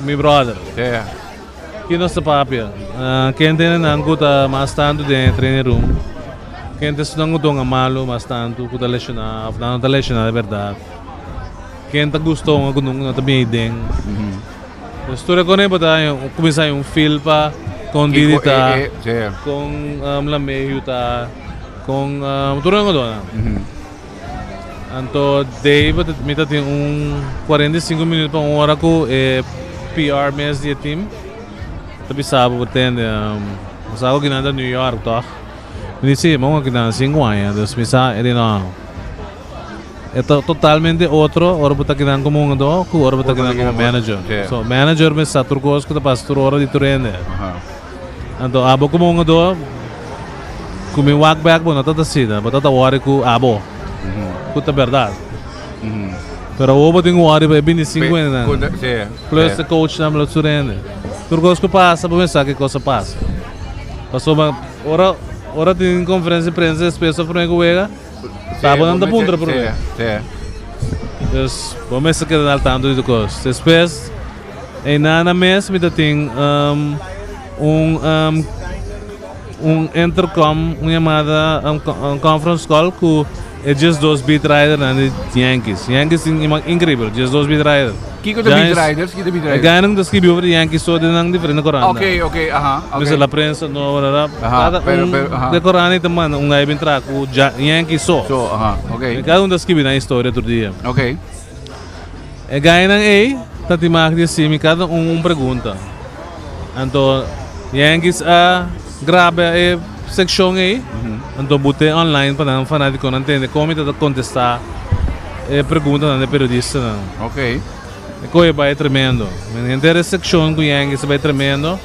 meu brother. Que nossa papia. Quem tem não gusta mais tanto de trainer room. Quem tem não gusta malo mais tanto, gusta lecionar, não tá lecionar é verdade. Quem está gostando de não também tem. A história com ele é começar film pa com Didita, com Lameio ta, com tudo ang doon. Então daí mita tem 45 minutos para hora ko PR mes dia team. Tapi sabe pretende sa ako ginanda New York to. Disse mo ginanda 5 anos, dus misa ele não. É totalmente outro, ora botar que não como do, que ora botar que não como manager. So manager me sa turcos que tá pastor ora de turende. Então abo como do, como walk back bo nota sida, botar tá hora ku abo. Puta verdade. Pero o boting hora vai 25 anos. Plus o coach na turende. Turcos que passa, para pensar que coisa passa. Passou uma ora tem conferência de imprensa, espécie para mim estava andando a punta por mim. Dus vamos a quedar al tanto de coisas. Depois, em nada mês, me tem intercom, uma chamada, conference call com just 2 beat rider and Yankees. Yankees incrível, just 2 beat rider. Kiko de beat riders, Ganhar não descrevi over Yankees só de não diferente coranda. Ok. Mas a prensa não era. De coranda também um bem track o Yankees só. Ok. Cada descrevi na história todo dia. Ok. Ganhar não tá te marca de cima cada pergunta. Então Yankees graba section aí. Então botei online para não fanático não entender como está contestar pergunta na periodista. Ok. Coisa vai tremendo. A inteira seção com Yankees vai tremendo.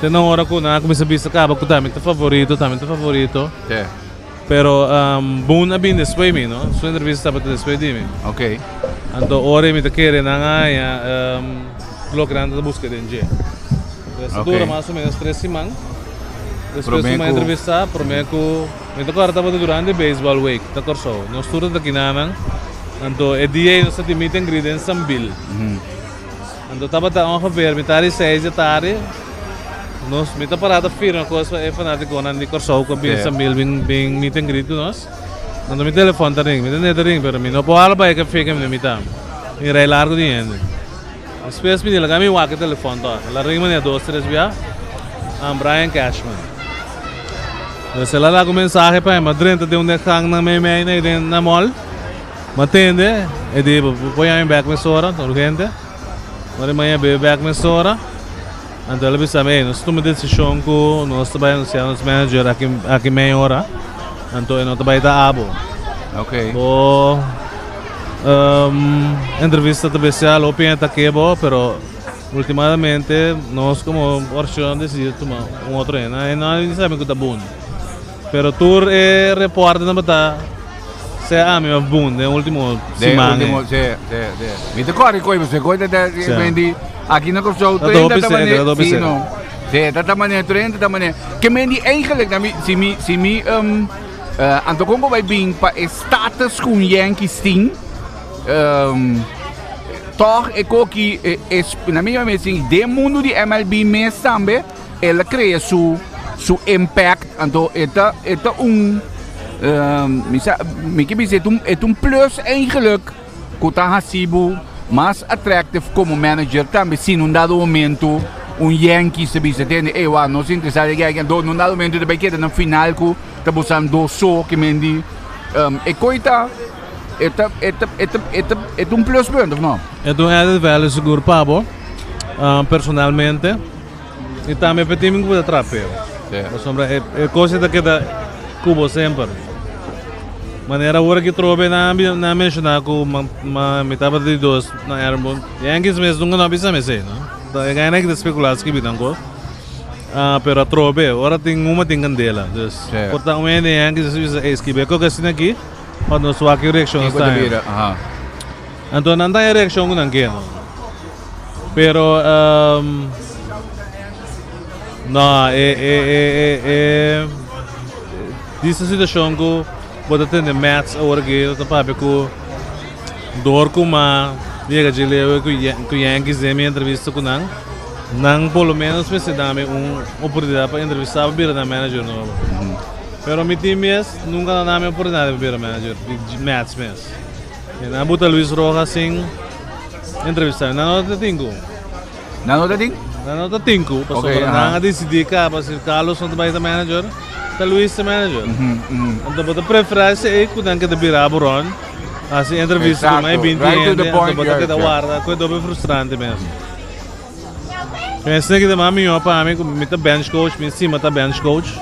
Tem uma hora que eu comecei a ver acaba com também favorito. Pero bom na bem depois mim, não? Sua entrevista estava depois de mim. Ok. Então hora me te querer na ganha logrando a busca de NG. Essa dura mais ou menos 3 semanas. Depois de uma entrevista, prometo me tocou estava durante baseball week, tá corso. Nós todos daqui na Então, é dia nós temos meet and greet em Sambil. Então, estava ongeveer metade 6 da tarde, nós mita parada firma coisa é fanático na de corso com bem sambil bem meet and greet nós. Quando mi telefone tá ring, mi net ring pero mi no po ala ba que fica mi mita. E rai largo di end. Space mi laga mi wa que telefone tá. La ring mane 2-3 via. Brian Cashman. Se lá lago mensagem para Madrid de onde hang na me na mall. Matende, e di põe a back me sora, urgente. Ora manhã be back me sora. Então ele disse também, nós tomamos decisão que nós trabalhamos nos manager aqui meia hora. Então nós trabalhamos da abo. Ok. Entrevista especial, opinião tá quebo, pero ultimamente nós como opção decidimos tomar outro e não sabemos que tá bom. Pero tour e repórter na bata. Se a minha bom, é o último semana. Me te corre coi, você coisa da vendi aqui na Corso 30 da maneira que mendi eigenlijk se me anto como vai bem para status com Yankees team toch é que na minha assim de mundo de MLB mês também ela cria su impact anto eta het een plus eigenlijk que está sido mais atrativo como manager também se num dado momento Yankee se bisa tem não se interessa que num dado momento também queda no final que está buscando só que mendi coita é um plus point of não é um added value seguro Pablo personalmente e também para mim que atrapalha é coisa que dá cubo sempre maneira agora que trove na mencionar que me estava de dois na Airborne Yankees mesmo nunca não bisa me sei não é ganha que especular que bidan ko pero trove agora tem uma tem candela dus porta um de Yankees é que beco que assim aqui quando nós aqui reaction está então não dá reaction com ninguém pero não dessa situação que pode ter de match agora que tá para que dor como diga de levo que Yankees em minha entrevista com não pelo menos se dá oportunidade para entrevistar o bira da manager novo pero mi time nunca dá oportunidade para bira manager de match mesmo e na bota Luis Rojas assim entrevistar não te tenho não te tenho porque não decidi que se Carlos não vai da manager tá Luis the manager. Então bota preferência é que não quer virar Boron. Assim entrevista com mais 20 anos, bota que da guarda, coisa bem frustrante mesmo. Pensa que da mami eu para mim como tá bench coach, me cima tá bench coach.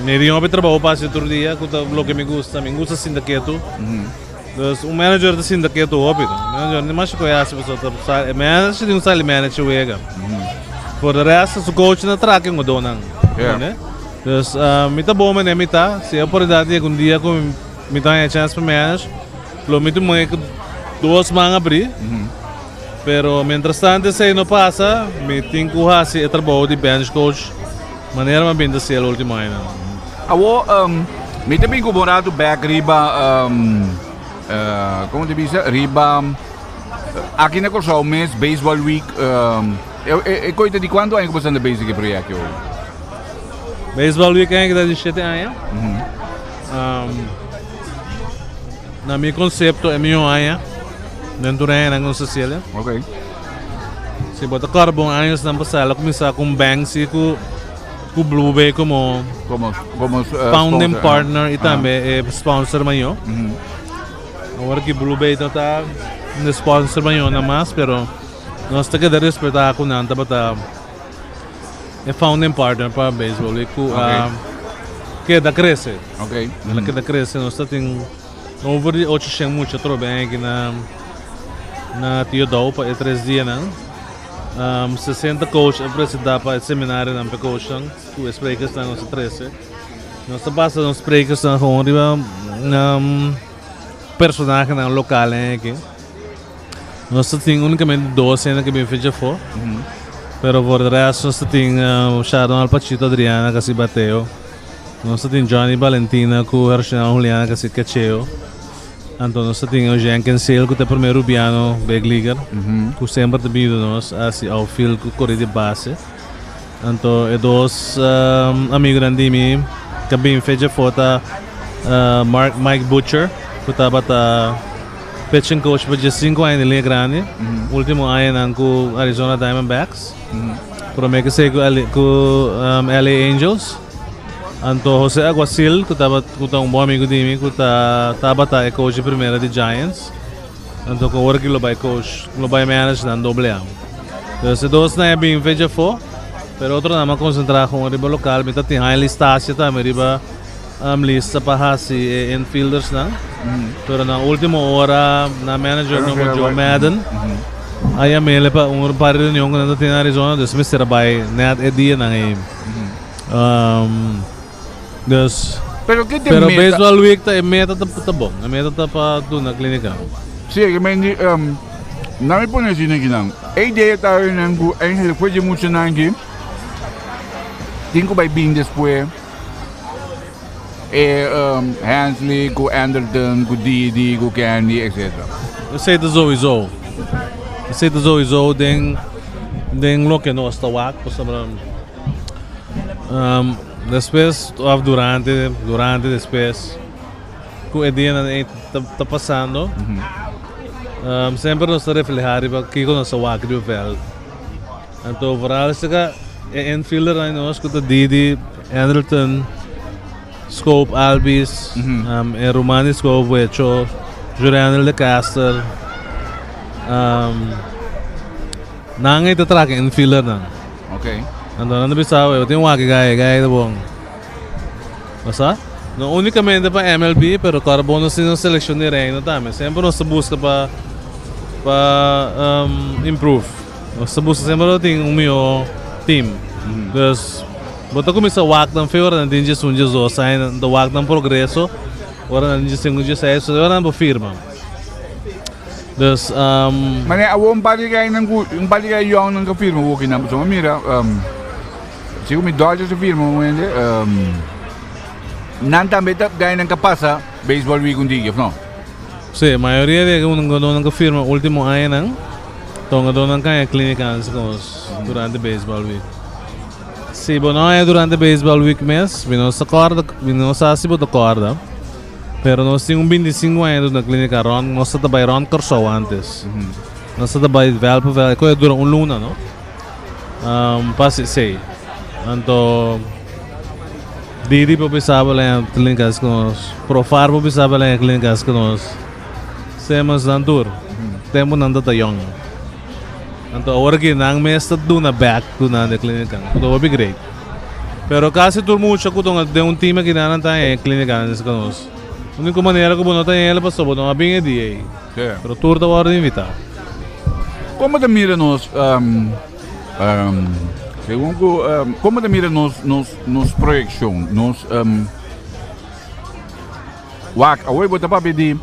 Neriam para trabalhar passe outro dia, que o que me gusta sindicato. Dus manager da sindicato óbvio. Manager nem mais conhece pessoa tá manager de sale manager wega. For the rest o coach na track ng donan. Né? Dus mita bom né mita, se a oportunidade algum dia com mita a chance para manage, lo mito mo que duas manga abrir. Pero mientras tanto se não passa, me tenho que fazer trabalho de bench coach, maneira mais bem da ser a última ano. Awo me também comparado back riba como te diz riba aqui na Corso mês baseball week é coisa de quando ainda você anda basic projeto. Baseball week ainda dá de 7 anos. Na meu conceito é meu ano. Dentro da área não social. Ok. Se bota carbon anos na passada começar com banks e com Blue Bay como founding partner e também é sponsor maior. Agora que Blue Bay não está no sponsor maior na mais, pero nós temos que respeitar com nada para é founding partner para baseball e que da cresce. Ok. Ela que da cresce nós temos over de 800 muito trabalho aqui na Teodoro para 3 dias não 60 coach apresentar para seminário na coach com speakers na nossa 13 nós passa nos speakers na com personagem na local aqui nós temos unicamente 2 cenas que bem feita for pero por resto nós temos Sharon Alpachito Adriana que se bateu nós temos Johnny Valentina com Hershina Juliana que se cacheu então nós temos o Jenkins Sale que é o primeiro piano big leaguer que sempre te bido nós assim ao field com corrida de base Anto e dos amigo nandimi kabim feja fota Mike Butcher kuta bata pitching coach pa 5 anos nila grande. Último ano ang ku Arizona Diamondbacks. Pero may kasi ku LA Angels. Anto Jose Aguacil kuta un bom amigo dimi kuta tabata e coach primeira de Giants. Anto ko work lo by coach, lo by manager ng AA. Então, dos na é bem feja fo. Pero outro naman concentrar com o riba local, mita tinha listasya ta, riba lista pa hasi infielders na. Pero na última hora na manager no Joe Madden. Aí a mele pa par reunião quando nando tinha Arizona, dus Mr. Bay net dia na game. Dus pero baseball week ta meta ta bom, a meta ta pa do na clínica. Sim, que mendi não me põe assim aqui não. A ideia tá nando ainda foi de muito nangue. Tinko by Bing después Hansley, go Anderton, go Didi, go Candy, etc. Eu sei do sowieso. Eu sei do sowieso den lo que nós está wak po sabram. Depois of durante depois ku edina tá passando. Sempre nós está reflejar para que nós está wak do vel. Então vooral is infielder na nós kuta Didi, Anderton, Scope, Albis, Romani Scope, Wecho, Julian de Caster, nangay tatrack infielder na. Okay. Ando nando bisaw, eu tenho waki gaya da bom. Basta? No unicamente pa MLB, pero carbono sino selection ni Reino tama. Sempre nós busca pa improve. Nós busca sempre ting meu team. Dus bota começa a wak ng favor na din just unja zo sign the wak ng progreso ora na just unja sa eso ora na firma. Dus mane awon baligay ng yung baligay yung ng firma woki na so mira sigo mi Dodgers sa firma mo hindi nanta meta gay ng kapasa baseball week undi no. Sí, mayoría de ng firma último año nang tonga doon ng kaya clinicals durante baseball week. Sim, não é durante o baseball week mês, nós assistimos da corda, pero nós tínhamos 25 anos na clínica Ron, nós trabalhamos Ron Corso antes. Nós trabalhamos vel, que dura luna, não? Pasi sei. Então, Didi po pisava lá em clínicas com nós, Profar po pisava lá em clínicas com nós. Semos na tour, temos nanda tayong. Então, agora que nang mês está do na back do na clínica, então vai great. Pero kasi todo mundo chaco de time que na nanta é clínica nesse canos. A única maneira que não tem ela para sobo não abinha dia. Pero tour da hora de invitar. Como te mira nos como te mira nos projeção, nos wak, away bota pa bedi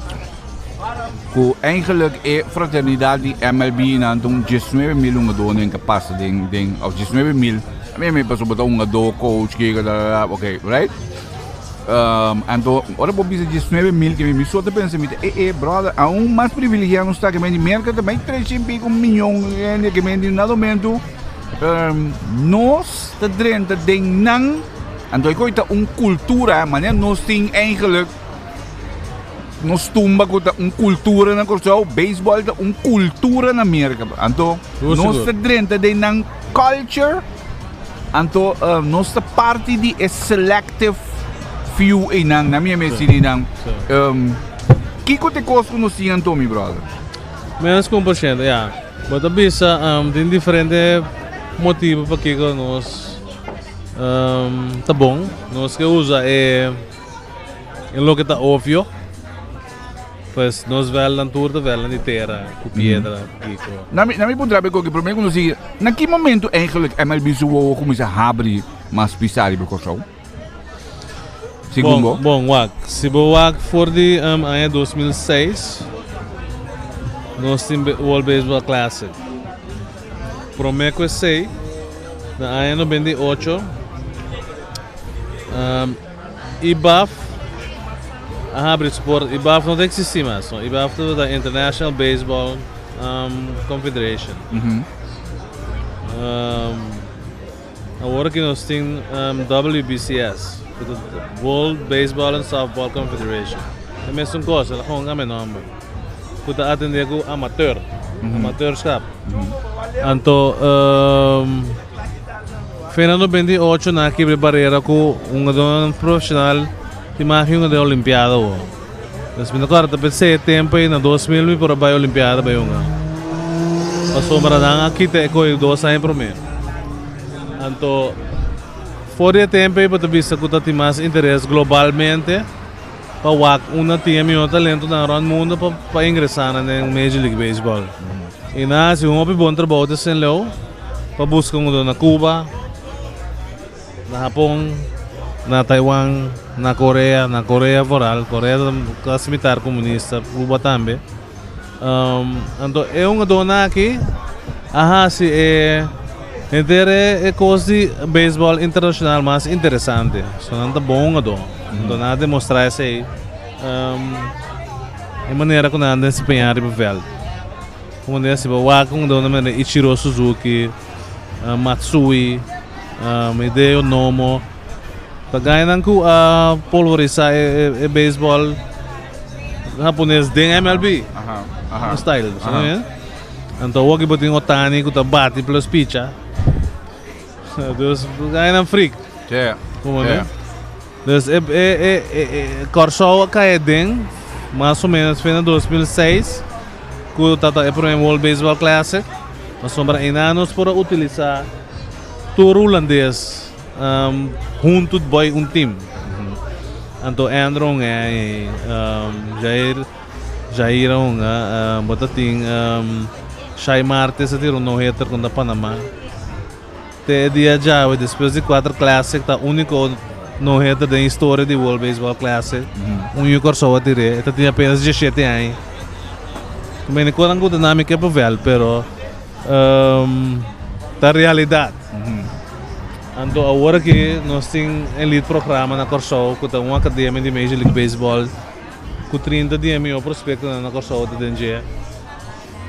ko eigenlijk fraternidade di MLB na tong 19 mil nga do ning kapasa ding of 19 mil may paso ba nga do coach kaya okay right ando ora po bisa 19 mil que me só te pensa me brother aún mais privilegiado está que me merca também 3,5 milhão que me no momento nós te drenta ding nang ando ikoita cultura maneira nós ting eigenlijk nós tumba com cultura na Corsão, baseball é cultura na América. Então, nós dentro de nang culture, então nós parte de selective few inang na minha mesini nang kiko te costo nós tinha Tommy brother. Menos 1%, yeah. Mas bisa tem diferente motivo para que nós tá bom, nós que usa é lo que tá óbvio. Pues nós velam tour velam de terra, com pedra, kiko. Na mi punto ko que problema quando se na que momento eigenlijk MLB suo começa a abrir mais pisari para Corsão? Segundo. Bom, wak. Se bo wak for de ano 2006, nós temos World Baseball Classic. Prometo sei na ano 98, IBAF abre sport, IBAF não existe mais, IBAF é da International Baseball Confederation. Agora que nós temos WBCS, the World Baseball and Softball Confederation. É a mesma coisa, ela com a mesma nome. Kita atender com amateur, amateurskap. Então, Fernando 28 na aqui barreira com profissional de máquina de Olimpiada. Mas me agora também sei tempo aí na 2000 para a Olimpiada vai uma. Passou para dar aqui te coi 2 anos para mim. Então, fora tempo aí para vista que tem mais interesse globalmente para uma tinha meu talento na mundo para ingressar na Major League Baseball. E na se um bom trabalho sem leu para buscar na Cuba, na Japão, na Taiwan, na Coreia Foral, Coreia classe militar comunista, Cuba também. Então é uma dona aqui, se é entre coisa de beisebol internacional mais interessante, só não tá bom a dona. Então nada demonstrar isso aí, a maneira que nada desempenhar o papel. Como disse, com dona Ichiro Suzuki, Matsui, Hideo Nomo. Pagainan ko pulveriza e baseball japonês din MLB. Style, sabe yan? Então, wag iba ting Otani ko bati plus pitcha. Dus pagainan freak. Yeah. Como né? Dus Corso kaya din mais ou menos foi em 2006 que tata é para o World Baseball Classic. Mas sombra inanos para utilizar tour holandês junto boy team. Então Andrew Jair botating Shai Marte sa tiro no hitter com da Panamá. Te dia já depois de 4 Classic tá único no hitter da história do World Baseball Classic. Único só a tire, esta tinha apenas 17 anos. Como nem quando a dinâmica é provável, pero da realidade. Então agora que nós temos elite programa na Corso, que uma academia de Major League Baseball, com 30 dias meu prospecto na Corso de DNG.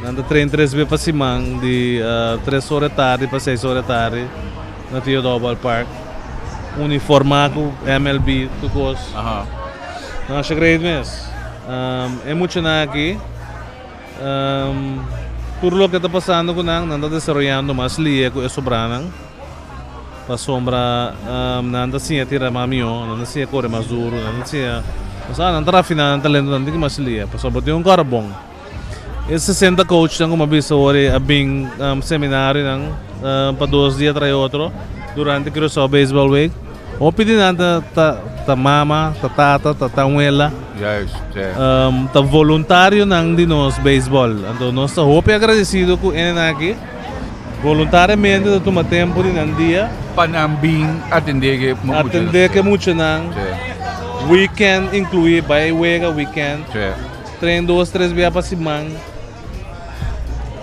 Nanda treino 3 vezes para cima, de 3 horas da tarde para 6 horas da tarde, na Theodore Park. Uniformado MLB, tudo coisa. Nós chegamos mesmo. É muito aqui. Por lo que está passando com nós, nanda desarrollando mais linha com isso branco. Pa sombra nanda siya tira mamio, nanda siya kore mazuro, nanda siya nanda rafina nanda talento nanda ki masliya. Pa sombra yung karabong. Esse 60 coach nang kumabisa ori abing seminário nang pa 2 dias atrás outro durante que o baseball week. O pedi nanda ta mama, ta tata, ta tanguela. Yes. Ta voluntário nang dinos baseball. Então nós tá hope agradecido com ele aqui. Voluntariamente do toma tempo de nandia Panambing atender que muito nang weekend incluir by weekend treino 2, 3 vezes para semana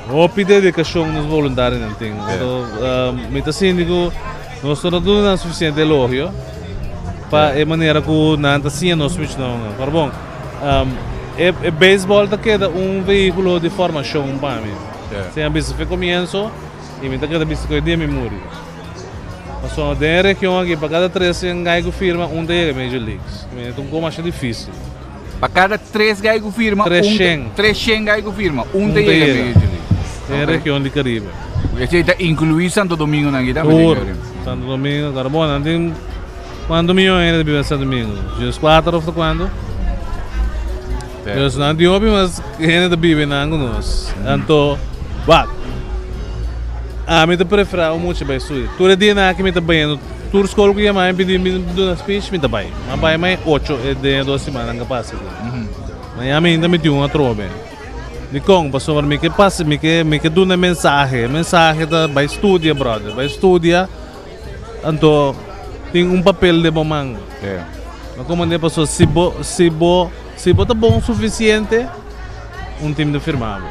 o dedicação nos voluntários não tem então me síndico nós não temos suficiente elogio para a maneira que nanta assim nós não para bom o beisebol tá queda veículo de formação para mim sem a vista foi começo e me cada vez que eu dei memória. Mas só de região aqui para cada 3 gaigo firma dia Major Leagues. Então como acho difícil. Para cada 3 gaigo firma 300 gaigo firma dia Major League. É região de Caribe. Esse está incluído Santo Domingo na guida. Santo Domingo, Carbona, tem quando milhões de viver Santo Domingo? Dias 4 ou quando? Dias não tem óbvio, mas gente vive na nós. Então, me te prefiro muito bem isso. Todo dia na que me te bem, tour escola que mais pedi me do speech me te bem. Mas vai mais 8 de 2 semanas capaz. Mas a mim ainda me deu uma trova. De como passou me que passa me que do na mensagem da vai estudar brother, vai estudar. Então tem papel de bomang. Mas como nem passou se tá bom o suficiente time de firmado.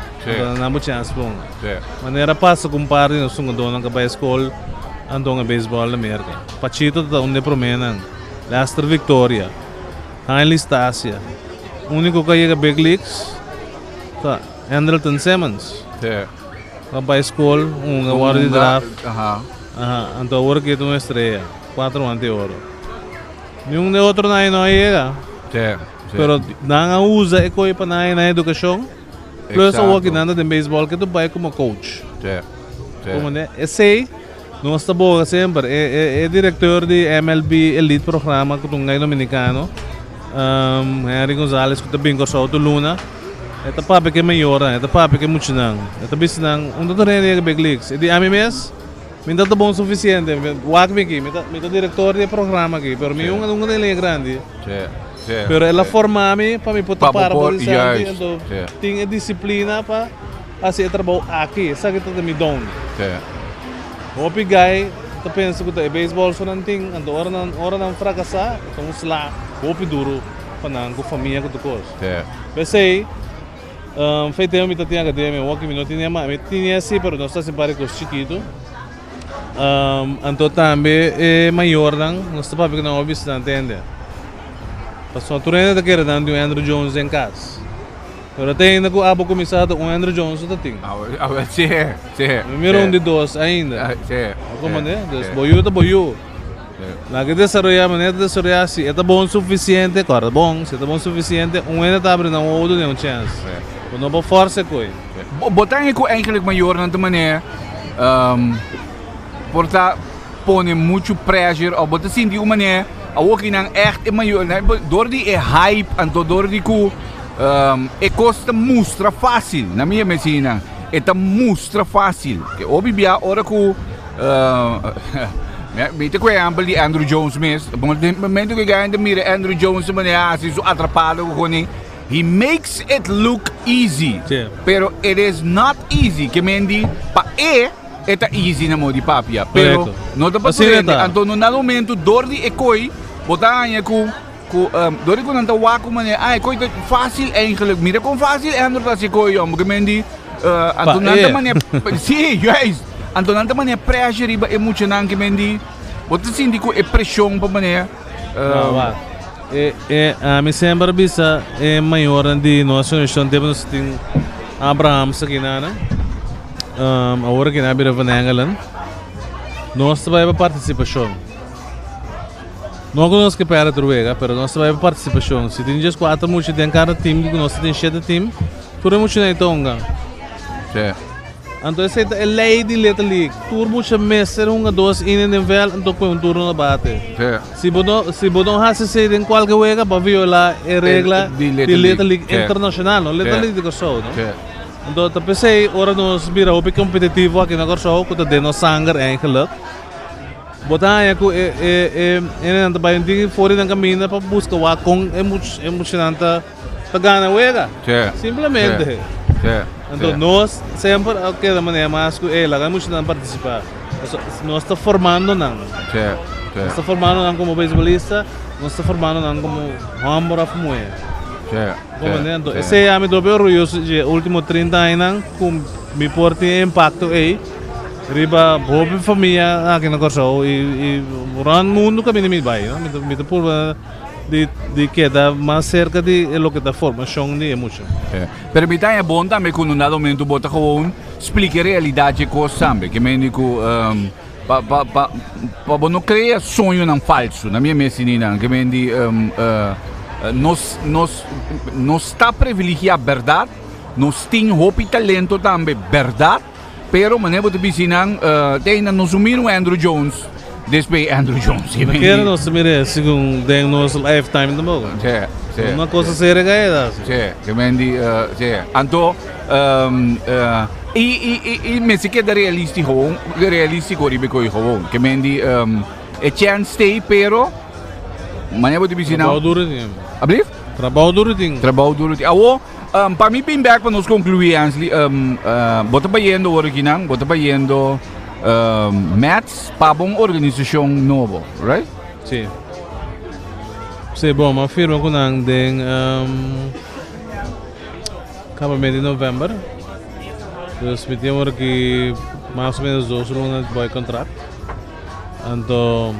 Não há muita chance bom. Maneira passa compara no segundo ano que vai escola andou a beisebol na América. Pachito tá onde promenan. Lester Victoria. Hanley Stasia. Único que chega big leagues. Tá. Andrelton Simmons. Vai escola award de draft. Ajá, então agora que uma estreia, 4 anos de ouro. Nenhum de outro não llega. Sim, sim. Pero não usa e coi para na educação. Plus Exato. o que nada de beisebol que tu vai como coach. Sim, sim. Como né? Esse não está boa sempre. É diretor de MLB Elite programa com um gai dominicano. Henry Gonzalez que também correu do Luna. É papi que maior, é papi que muito não. É bis não, doutor de big leagues. E a mim mesmo, me dá bom suficiente. Wak me aqui, me dá diretor de programa aqui, pero me um dele é grande. Sim, sim. Pero ela forma-me para me poder para por isso, Juist. tem disciplina para fazer trabalho aqui, sabe que me dão. Sim. O guy, tu pensa que o beisebol só não tem, então hora não fracassar, então lá, o duro para não com família que tu coisa. Sim. Pensei, feito eu me tinha academia, o que me não tinha mais, me tinha assim, pero não está sempre com chiquito. Então também é maior não está para que não ouve se entende. Passou a turma da queira dando o Andrew Jones em casa. Pero tem ainda que o abo começado o Andrew Jones está tem. Sim, sim. Número 1 de 2 ainda. Sim. Como né? Boiu tá boiu. Lá que desarrollar maneira de desarrollar se é bom o suficiente, claro, bom, se é bom o suficiente, ainda tá abrindo um outro tem chance. Quando não por força coi. Botar que eigenlijk maior na maneira porta põe muito pressure ou botar assim de uma maneira a que não echt maior, door die hype en door die ku e costa mostra fácil na minha medicina. É mostra fácil. Que obvia ora ku Weet que exemplo de Andrew Jones mesmo. No momento que ainda mira Andrew Jones maneira assim so atrapado com he makes it look easy. Sim. Pero it is not easy. Que mendi pa eta easy na mo di papia. Pero não tá passando. Então no momento dor de ekoi botanha ku door ik dan te waken meneer, koi dat fácil eigenlijk, mira com fácil Andrew dat se koi om, que mendi então nanta maneira, sim, juist. Então nanta maneira pressure iba emocional que mendi, botar sim dico é pressão para maneira. Me sempre bisa é maior de nossa nation temos tem Abraham Sakina, agora que na beira van Engelen, nós vai para participação. Não conosco que para truega, pero nós vai para participação. Se tem 4 muito tem cada time, nós tem 7 time, tudo é muito na Tonga. Sim. Então essa é a lei de Little League. Tudo muito mestre 1 2 in nível, então põe turno na bate. Sim. Se bodon has se em qualquer wega para violar a regra de Little League internacional, não Little League de Kosovo, não? Então eu pensei, ora nós vira o competitivo aqui na Kosovo, que de nós sangue eigenlijk. Botar aí que não tá bem de fora da caminho para buscar o com emocionante para ganhar wega. Simplesmente. Então nós sempre que da maneira mais que ela vai muito participar. Nós está formando não. Nós está formando não como beisbolista, nós está formando não como homem of moe. Então esse é me dobro orgulhoso de último 30 anos com me porte impacto aí. Riba bobe família aqui na Kosovo e o mundo que me vai, me por de que dá mais cerca de lo que da formação de emoção. Permita é bom também quando no momento bota gewoon explica a realidade que o sambe, que me digo para não criar sonho não falso, na minha medicina, que me digo nós está privilegiado verdade, nós tem hope e talento também verdade. Pero maneira de bisinang tem na nos umir Andrew Jones, despe Andrew Jones. Quero nós mire segundo de nosso lifetime do mundo. Sim. Uma coisa séria que é sim, que mendi, sim. Então e me se queda realistico ribe coi ho, que mendi a chance stay pero maneira de bisinang. Trabalho duro tem. Abriu? Trabalho duro tem. Awo para mim, bem back para nos concluir, Ansley, bota bayendo original, bota bayendo Mets para uma organização nova, right? Sim. Sim, bom, uma firma que nang tem acabamento de novembro. Nós temos aqui mais ou menos 2 lunas de boy contract. Então,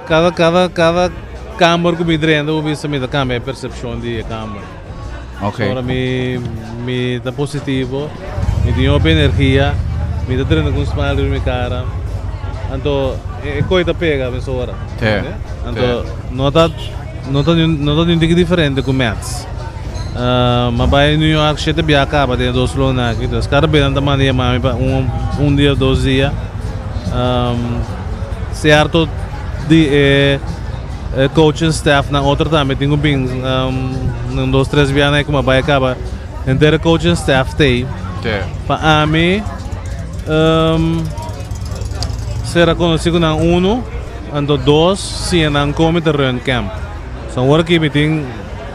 cada câmara que me treina, eu vi se cambia a percepção de câmara. Ok. Agora me está positivo, me tem uma energia, mi da treino com smile na minha cara. Anto coisa pega a pessoa. Anto nota um tique diferente com maths. Mas vai em New York, você te acaba de 2 luna aqui. Então, cada vez anda mania mami para dia, 2 dias. Certo de coaching staff na outra também tenho bem 2, 3 dias aí como vai acaba. Inteira coaching staff tem. Para mim será conhecido na 1, ando 2, sim na comité run camp. So agora que tem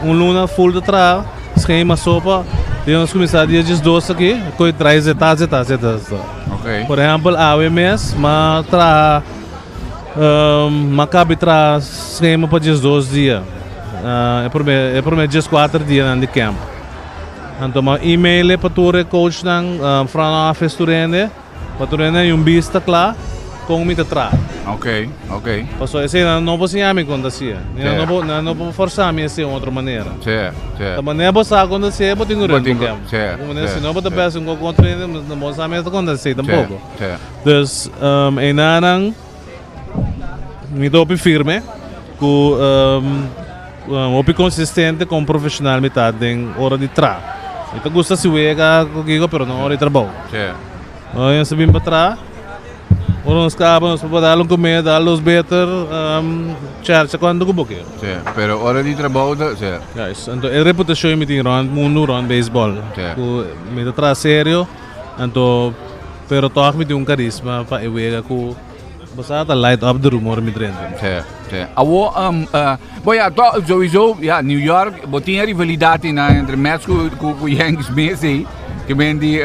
luna full de trabalho, esquema sopa, temos começar dia 2 aqui, coi traz etapas. Okay. Por exemplo, a mês, mas tra cabe tra esquema para dia 2 dias. É por dia 4 dias na camp. Então, e-mail para tu coach ng front office tu rende, para tu rende yung vista claro. Com mita tra. Ok. Passo esse não posso me acontecer. Não vou forçar me assim de outra maneira. Da maneira você acontecer, eu tenho que tempo. Se não vou peço um contra não posso me acontecer tampouco. Então, enanang me topi firme, com opi consistente com profissional metade em hora de tra. Então gosta se wega comigo, pero não hora de trabalho. Eu sabia para tra. Unos cabos para dar comida, dar-los better, charge quando que boque. Pero hora de trabalho, Guys, então a reputação me tem mundo ron baseball. Me tra sério, então pero toque me tem carisma para eu que basta light up the room or me treino. Awo boy to sowieso New York, botinha rivalidade na entre Mets com Yankees mesmo, que mendi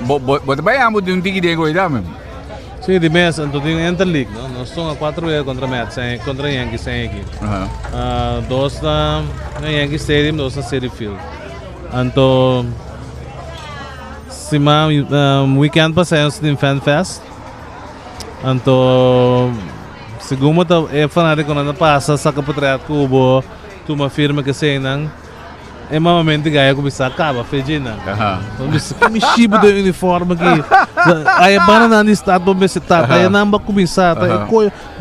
bot bem amo de tique de coisa mesmo. Sim, de mês, então tem Interleague, não? Nós estamos a 4 vezes contra Mets, contra Yankees aqui. 2 na Yankee Stadium, 2 na Citi Field. Então, weekend passamos em Fan Fest. Então, segundo é fanático quando passa, saca para trás cubo, tu uma firma que sei não. É mamamente gaya começar acaba fedina. Me chibo do uniforme aqui. Aí banana no estado do meseta, aí namba começar,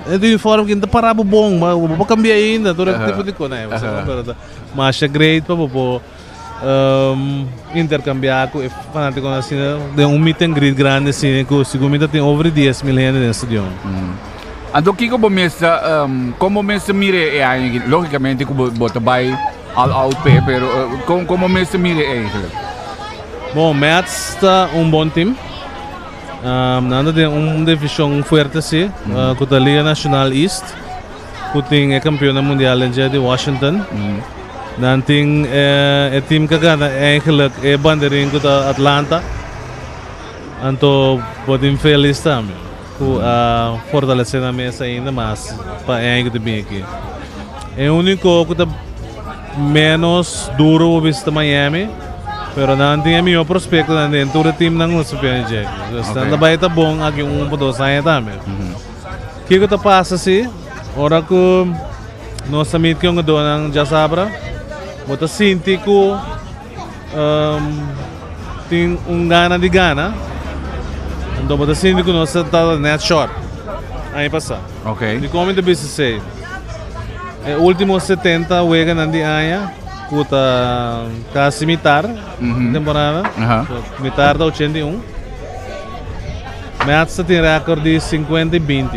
é do uniforme que ainda parava bom, mas vou cambiar ainda, todo tipo de coisa, né? Mas é great para vou intercambiar com fanático assim, de meet and greet grande assim, que segundo tem over 10 mil no estúdio. Então que como me mire é logicamente que bota vai ao pé, pero como me mire é bom, Mets está bom time. Nada de divisão forte assim, com a Liga Nacional East, que tem campeão mundial de Washington. Dan tem time que ganha eigenlijk bandeirinha com a Atlanta. Então, podem feliz também. Com fortalecer a mesa ainda mais para eigenlijk bem aqui. É o único que menos duro vista Miami, pero nanti é melhor prospecto dentro do time ng Super Jack. Então, vai estar bom aqui 2 anos também. O que está passa assim? Ora que nós samit que ng Jasabra, bota sinti ko tem gana de gana. Então, bota sinti ko nós está net short. Aí passa. Ok. De como de business último 70 wega nandi aya kuta kasi mitar temporada mitar da 81 Mets tem recorde de 50 e 20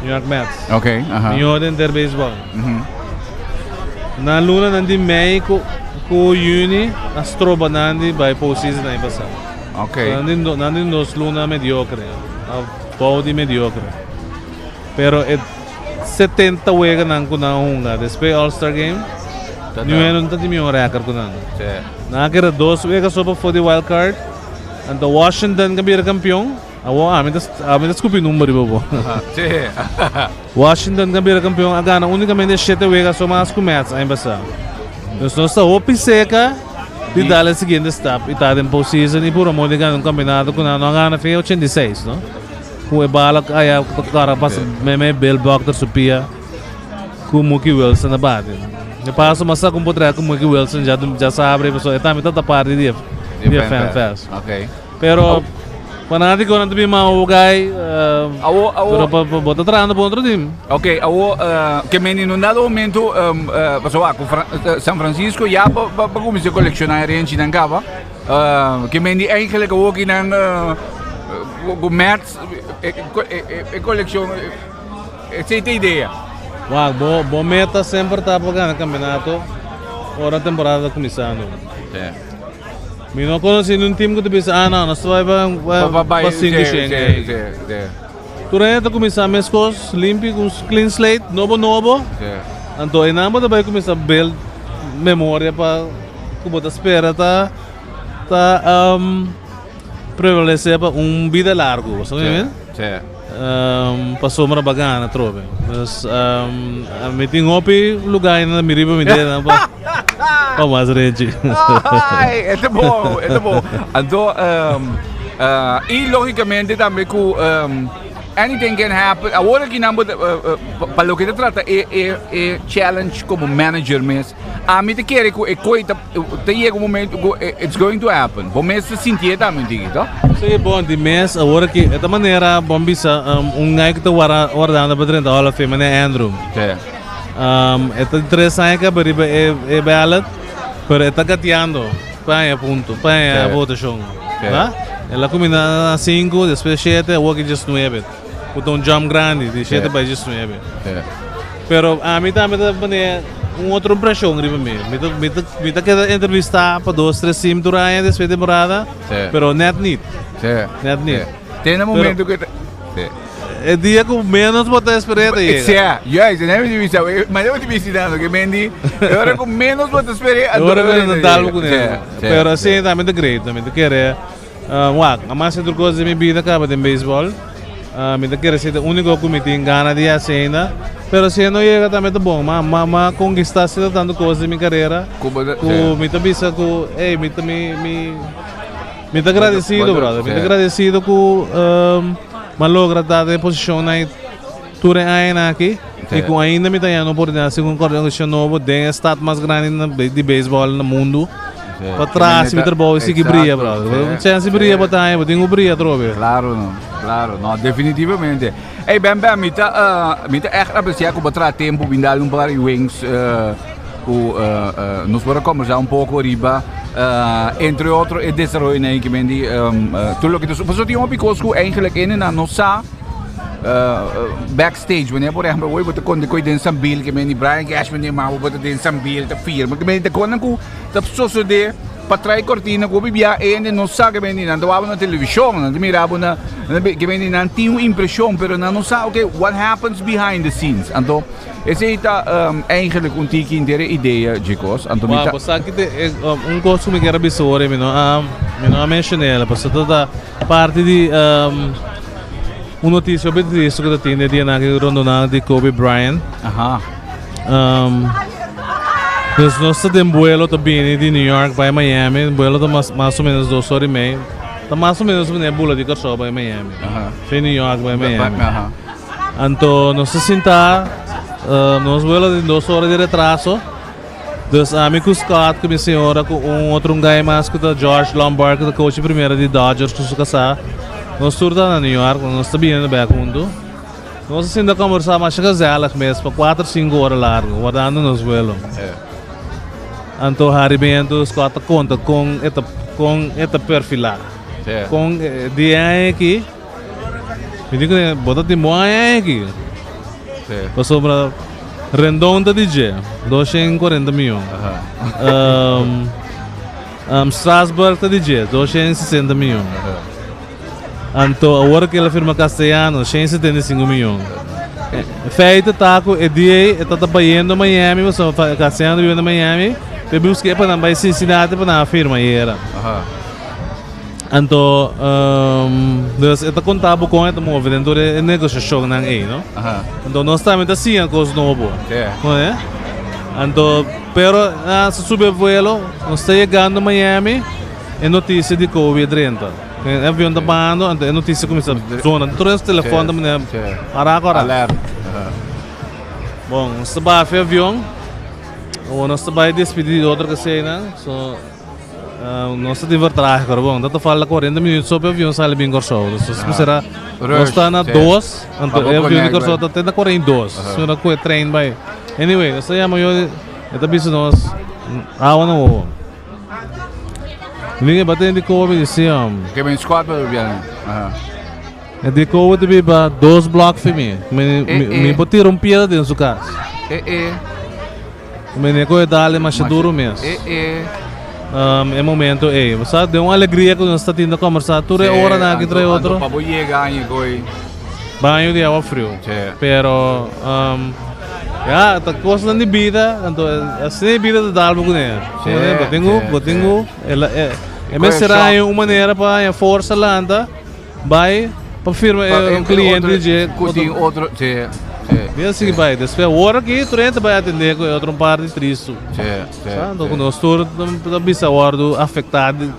New York Mets melhor dentro do beisebol na luna nandi May ko Juni as tropa nandi by postseason na ipasa nandi dos luna mediocre a body mediocre pero 70 wega nang kunahunga después All-Star Game Nuenon tadi mi record kunang nakira 2 wega sopa for the wild card and the Washington kabira kampiyon amin das kupi numero bobo Washington kabira kampiyon agana unicamente 7 wega so mas com Mets aí basta nós está opi seca de dar a seguinte stop e tá em postseason e por amor de ganhar campeonato kunang agana foi 86 no com bala kaya cara passa meme Bill Buckner supia com Mookie Wilson na base. E passa massa com poder com Mookie Wilson já sabe pessoal está metade da parte de Fan Fest. Ok. Pero fanático não também mau guy. Pero bota trando para outro time. Ok, que men in un dato momento San Francisco ja comincia a coleccionar gente in cava. Que men die eigenlijk ook in een collection essa é a ideia. Bom meta sempre tá para ganhar campeonato. Ora a temporada começando. Eu não conheci um time que tu pensa, não, nós vai para 5 Tu ainda começar as coisas limpas, clean slate, novo. Então, ainda vai começar a build memória para que você espera tá prevalecer para vida largo, sabe? Para sombra bacana, trove. Mas me tenho lugar na miriba me deu para mais gente. É bom. Então, e logicamente também que anything can happen. Agora que não para o que se trata é challenge como manager mesmo. A mim te quer que coisa chega momento que it's going to happen. Bom mês se sentir também tá? Sim, bom de mês agora que de maneira bom bisa guy que está guardando para treinar Hall of Fame é Andrew. É interessante que bariba é ballot, pero está gateando para ponto, para votação, tá? Ela combina 5, depois 7, agora que just 9. Puto jump grande, de 7 para just 9. Pero a mim também outra impressão para mim. Me tá querendo entrevistar para 2, 3 times durante essa temporada, pero net need. Tem um momento que é dia com menos você espera aí. Mas eu te visitando que mendi, agora com menos você espera. Agora não dá algo com ele. Pero assim também é great, também quer a mais outra coisa da minha vida acaba de beisebol. Me quer ser o único que me tem gana de fazer ainda. Pero se não chega também tá bom, mas conquistar se tanto coisa na minha carreira. Me tá bisa com, me tá agradecido, brother. Me tá agradecido com logra dar de posição na tudo ainda aqui. E com ainda me tá dando oportunidade com coordenação novo de estado mais grande de beisebol no mundo. Para trás, me trabalho e que brilha, brother. Chance brilha para tá, eu tenho brilha trove. Claro, não, definitivamente. Hey, Ben, me tá echt apreciar que o tempo vindal para os Wings, nos vamos conversar pouco riba, entre outros, e desenvolver que ben die, tudo que tu, passou tinha uma picosco, eigenlijk in na nossa backstage, wanneer por exemplo, hoje você conta com o Sambil, que ben die Brian Cashman die maar você tem Sambil, tá firma, que ben die conta com, tá só de para trás cortina com bibia e não sabe que ben die, não tava na televisão, não mirava na, que ben die não tinha uma impressão, pero não sabe okay, what happens behind the scenes, então esse é eigenlijk um tiki inteira ideia, chicos. Wow, basta que coisa que me quero absorver, me não mencionei ela, basta toda parte de notícia sobre isso que eu tinha de naquele rondonado de Kobe Bryant. Nós temos vuelo também de New York para Miami, vuelo tá mais ou menos 2 horas e meia. Tá mais ou menos uma bula de carro para Miami. De New York para Miami. Então, nós sentar, nós vuelo de 2 horas de retraso. Dos amigos Scott, que minha senhora, com outro guy mais que o George Lombard, que é o coach primeiro de Dodgers, que se casar. Nós estamos na New York, nós estamos no back mundo. Nós ainda conversamos mais que elas mesmo, para 4, 5 horas largo, guardando nos vuelos. Então, Haribento, Scott conta com esta perfil lá. Com dia aqui, me digo que bota de moa aqui. Passou para Rendon da DJ, 240 milhões. Strasbourg da DJ, 260 milhões. Então, agora que ela firma Castellano, 175 milhões. Feito, tá com o dia, está trabalhando em Miami, mas Castellano vive em Miami, eu busquei para não ir Cincinnati para não firma era. Então, está contando com esta movimento, então é negociação não é, não? Então, nós estamos assim com os novos, não é? Então, pero se subir o vuelo, nós estamos chegando em Miami, é notícia de Covid-30. O avião está parando, a notícia começa a zona, todos os telefones da manhã, agora. Bom, nós estamos no avião, ou nós estamos a despedir de outra cena, nós tivemos traje, bom, então fala 40 minutos só para o avião sair bem corso. Então será nós está na 2, então o avião corso está na 42. So na ko train by. Anyway, nós já maior esta bicho nós awan não. Ninguém bateu de Covid esse ano. Que bem squad para o avião. De Covid be ba 2 blocos para mim. Me pode tirar piada dentro do carro. Me nego é dar mais duro mesmo. É momento, você deu uma alegria quando está tendo conversar, tudo é hora na que trai outro. Para boiar ganho coi. Banho de água frio. Pero ya, tá coisa de vida, então assim vida de dar algo né. Botingo, ela é será uma maneira para a força landa, vai para firma um cliente de outro, Bem assim vai, depois hora que tu entra vai atender com outro parte triste. Então quando nós todos bisa wardo afetado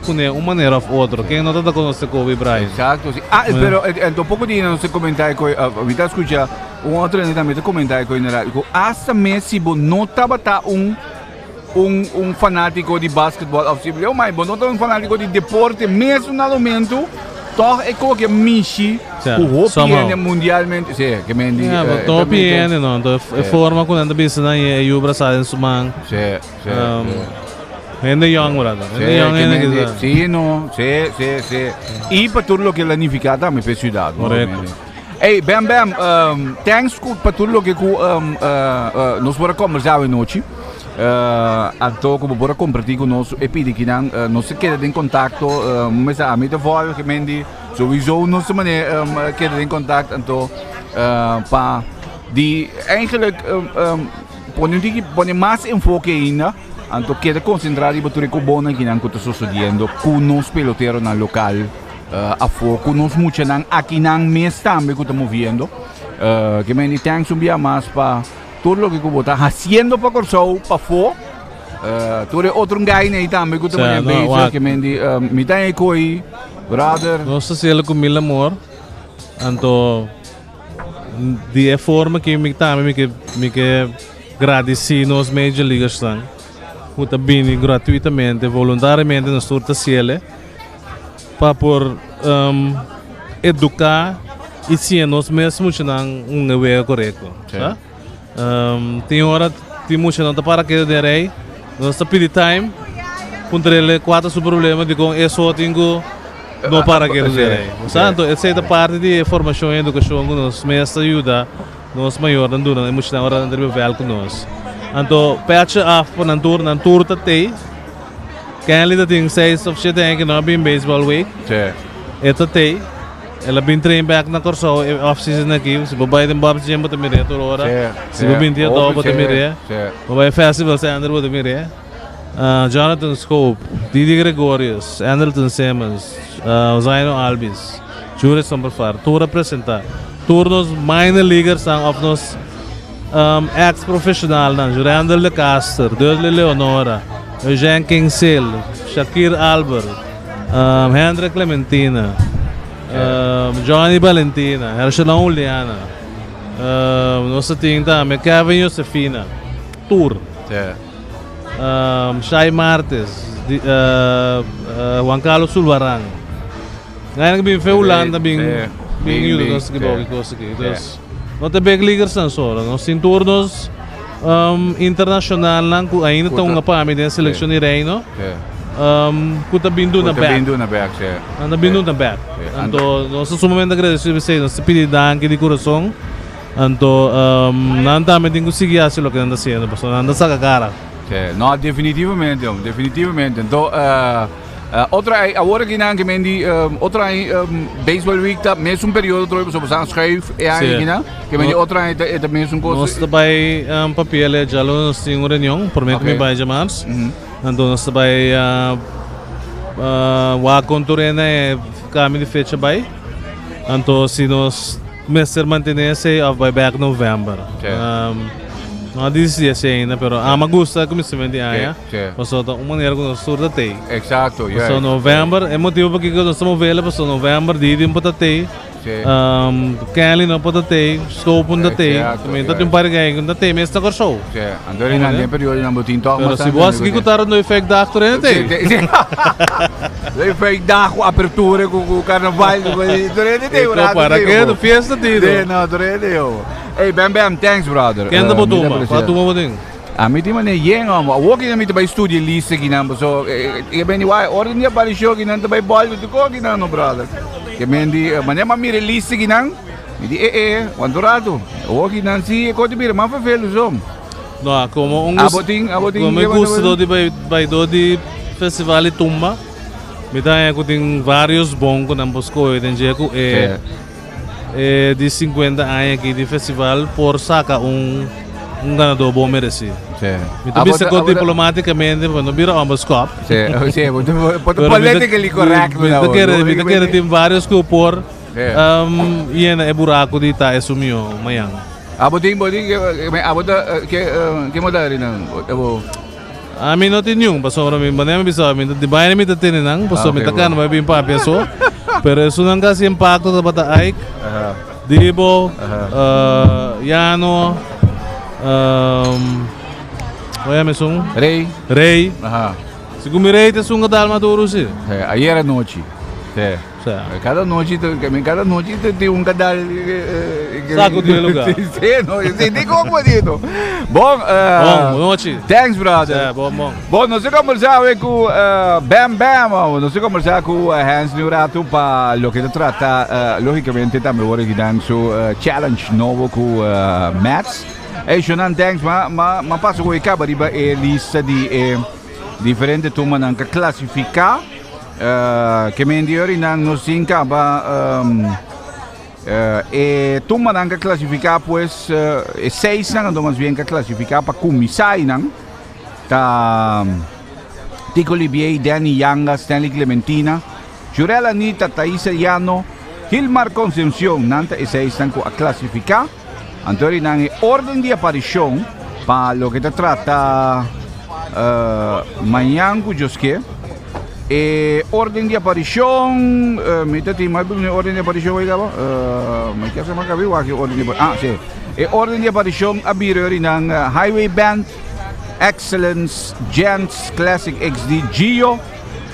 com uma maneira ou outra, quem não está conosco com o Brian. Exato. Pero então pouco dia não se comentar com a vida escuta outro também comentar com ele. Hasta Messi não estava um fanático de basquetebol, eu mas não estava um fanático de deporte mesmo no momento. Toch é como que Messi o hopiene mundialmente, sim, que mendi. O hopiene não, então é forma quando anda bisa na e o Brasil em sumang. Sim. Ainda young brother. Sim, não, sim. E para tudo o que ele significa me fez cuidado. Hey, Bam, thanks para tudo o que nós vamos conversar hoje noite. Então, como bora compartilhar conosco e pedir que não se quede em contato, mas a mim de volta que mendi sowieso não se maneira quede em contato, então para de eigenlijk põe mais enfoque ainda, então quede concentrado e botar com bom aqui não que estou sucedendo com nos peloteiros na local, a foco nos muitos aqui não mês também que estamos vendo, que mendi thanks dia mais para tudo o que eu está fazendo para Corso, para fora, tudo é outro guy aí também que eu também vejo que me dá aí coi, brother. Nossa se ele com mil amor, então de forma que me também me que agradecer nos Major League estão, que está vindo gratuitamente, voluntariamente na surta ciele, para por educar e se nós mesmos não é correto, tá? Tem hora, tem muito não para que de rei, nós está pedindo time, puntrele quatro su problema de com isso tenho não para que de rei. Então essa é a parte de formação e educação que nos mestres ajuda, nós maior não dura, é muito na hora de ver com nós. Então patch off para na tour tatei, quem lida tem 6 of shit tem que não bem baseball week, é tatei. Ela bem train back na Corso off-season aqui, se babai de Bob Jim bota mire toda hora, se babai dia do bota mire, babai festival se Andrew bota mire, Jonathan Scope, Didi Gregorius, Anderton Simmons, Zaino Albis, Juris Somberfar, tu representa, turnos minor leaguers são of nos ex-profissional nan, Jurandel de Caster, Dudley Leonora, Eugene Kingshill, Shakir Albert, Hendrik Clementina. Johnny Valentina, Herschelão Uliana, nossa tinta, Kevin Josefina, Tour, Shai Martes, Juan Carlos Sulvarang. Ngayon naging Feulanda bing yudo nos gibogi ko sa kitos. No te big leaguers na solo, no sin turnos internacional lang ku ainda tão nga pa amin din seleksyon ni Reino. Kuta bindu na back. Anda bindu na back. Anto nós sumamente agradecidos a nós pedidan que de coração. Anto nanta me tenho conseguir fazer o que anda sendo, mas anda saca cara. Não, definitivamente. Então outra agora que não que mendi outra baseball week tá mesmo período trouxe sobre San Schreif é aí que mendi outra é mesmo coisa. Nós também papel é já nós temos reunião, prometo me vai chamar. Então nós também a contorena é caminho de fecha vai. Então se nós começar manter esse vai back November. Não disse assim ainda, mas me gusta como se vende aí. Passou uma maneira que nós surda tem. Exato. Passou November, é motivo porque nós estamos vendo, passou November, dia de empatei. Sì. Kelly no po datei, scope un datei, certo, também tá tem pare ganho un datei, mas tá com show. Cioè, andare in anni periodo non botin Pero si boss gikutaron no effect da actor na te. Lei fai da aperture con carnaval, dorede te ora. Para que do fiesta tido. No, dorede yo. Hey, bam, thanks brother. Quem anda botuma? Patuma botin. A mim tem mané yen am. Walking na mito by studio list ginambo so e beni why order niya bali show ginanta by ball to ko ginano brother. Que mendi mané mami release ginang. Idi quando rato. Walking nan si ko tibir ma fa felo som. No, como un Aboting como me gusta do by do di festival tumba. Me dá ko ting vários bons na Bosco e den jeku de 50 anos aqui de festival por saca ganador bom merecido. Então, bisa ko diplomaticamente, quando vira ambos cop. Sì, politically correct. Kita kira tem vários que por iyan é buraco de tá é sumiu mayang. Aboting que modal rin ang Amin no tinyong, paso kami banay bisa amin di bayan mi tatin nang, paso mi takan may bimpa peso. Pero sunang kasi impacto sa bata Ike, Dibo, Yano, kaya may sung Ray. Siguro mi Ray te sunga dal maduro si. Ayer a noite. Cada noite tem cadal. Saco de lugar. Sim, como dito. Bom noite. Thanks, brother. Bom, nós vamos conversar com Bam Bam. Nós vamos conversar com Hans Neurato para lo que trata, logicamente, também agora que dan su challenge novo com Mats. Shonan, thanks, ma passo com o cabo riba e lista di differenti turma anche classificar. Che mendiori non si incapa e tu mananga classificar pues e 6 nang ando mas bien ka classificar pa kumisay nang ta Tico Libier, Danny Yanga, Stanley Clementina, Jurel Anita, Thaisa Llano, Gilmar Concepción nanta e 6 nang ko a classificar antori nang orden di aparición pa lo que te trata Mayangu Joske. Orden de aparición, orden de aparición, orden de aparición abiro ng Highway Band, Excellence, Gents, Classic XD, Gio,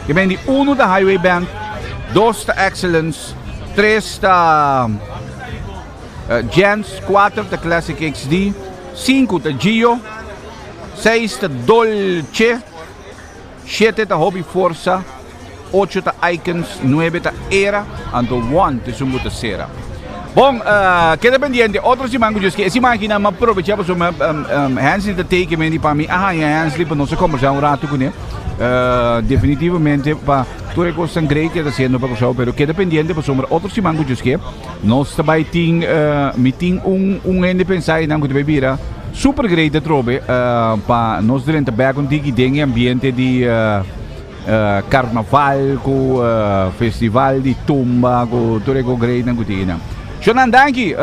que vende 1 da Highway Band, 2 da Excellence, 3 da Gents, 4 da Classic XD, 5 da Gio, 6 da Dolce, 7 da Hobby Forza, 8 da Icons, 9 da Era, and 1 da Sumbuta Sera. Bom, queda pendiente, outros imangos que esse máquina ma aproveitar para Hansley da take me para mim. Hansley para nós conversar rato com ele. Definitivamente para tudo que estão great que está sendo para o pero queda pendiente para somar outros imangos que nós também tem meeting ende pensar em algo de bebida super great de trobe para nós durante bem com ding ambiente de carnaval com festival de tumba com tudo que great na gutina. Shonan danki,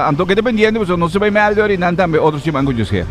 anto queda pendiente para nós também melhor e também outros imangos que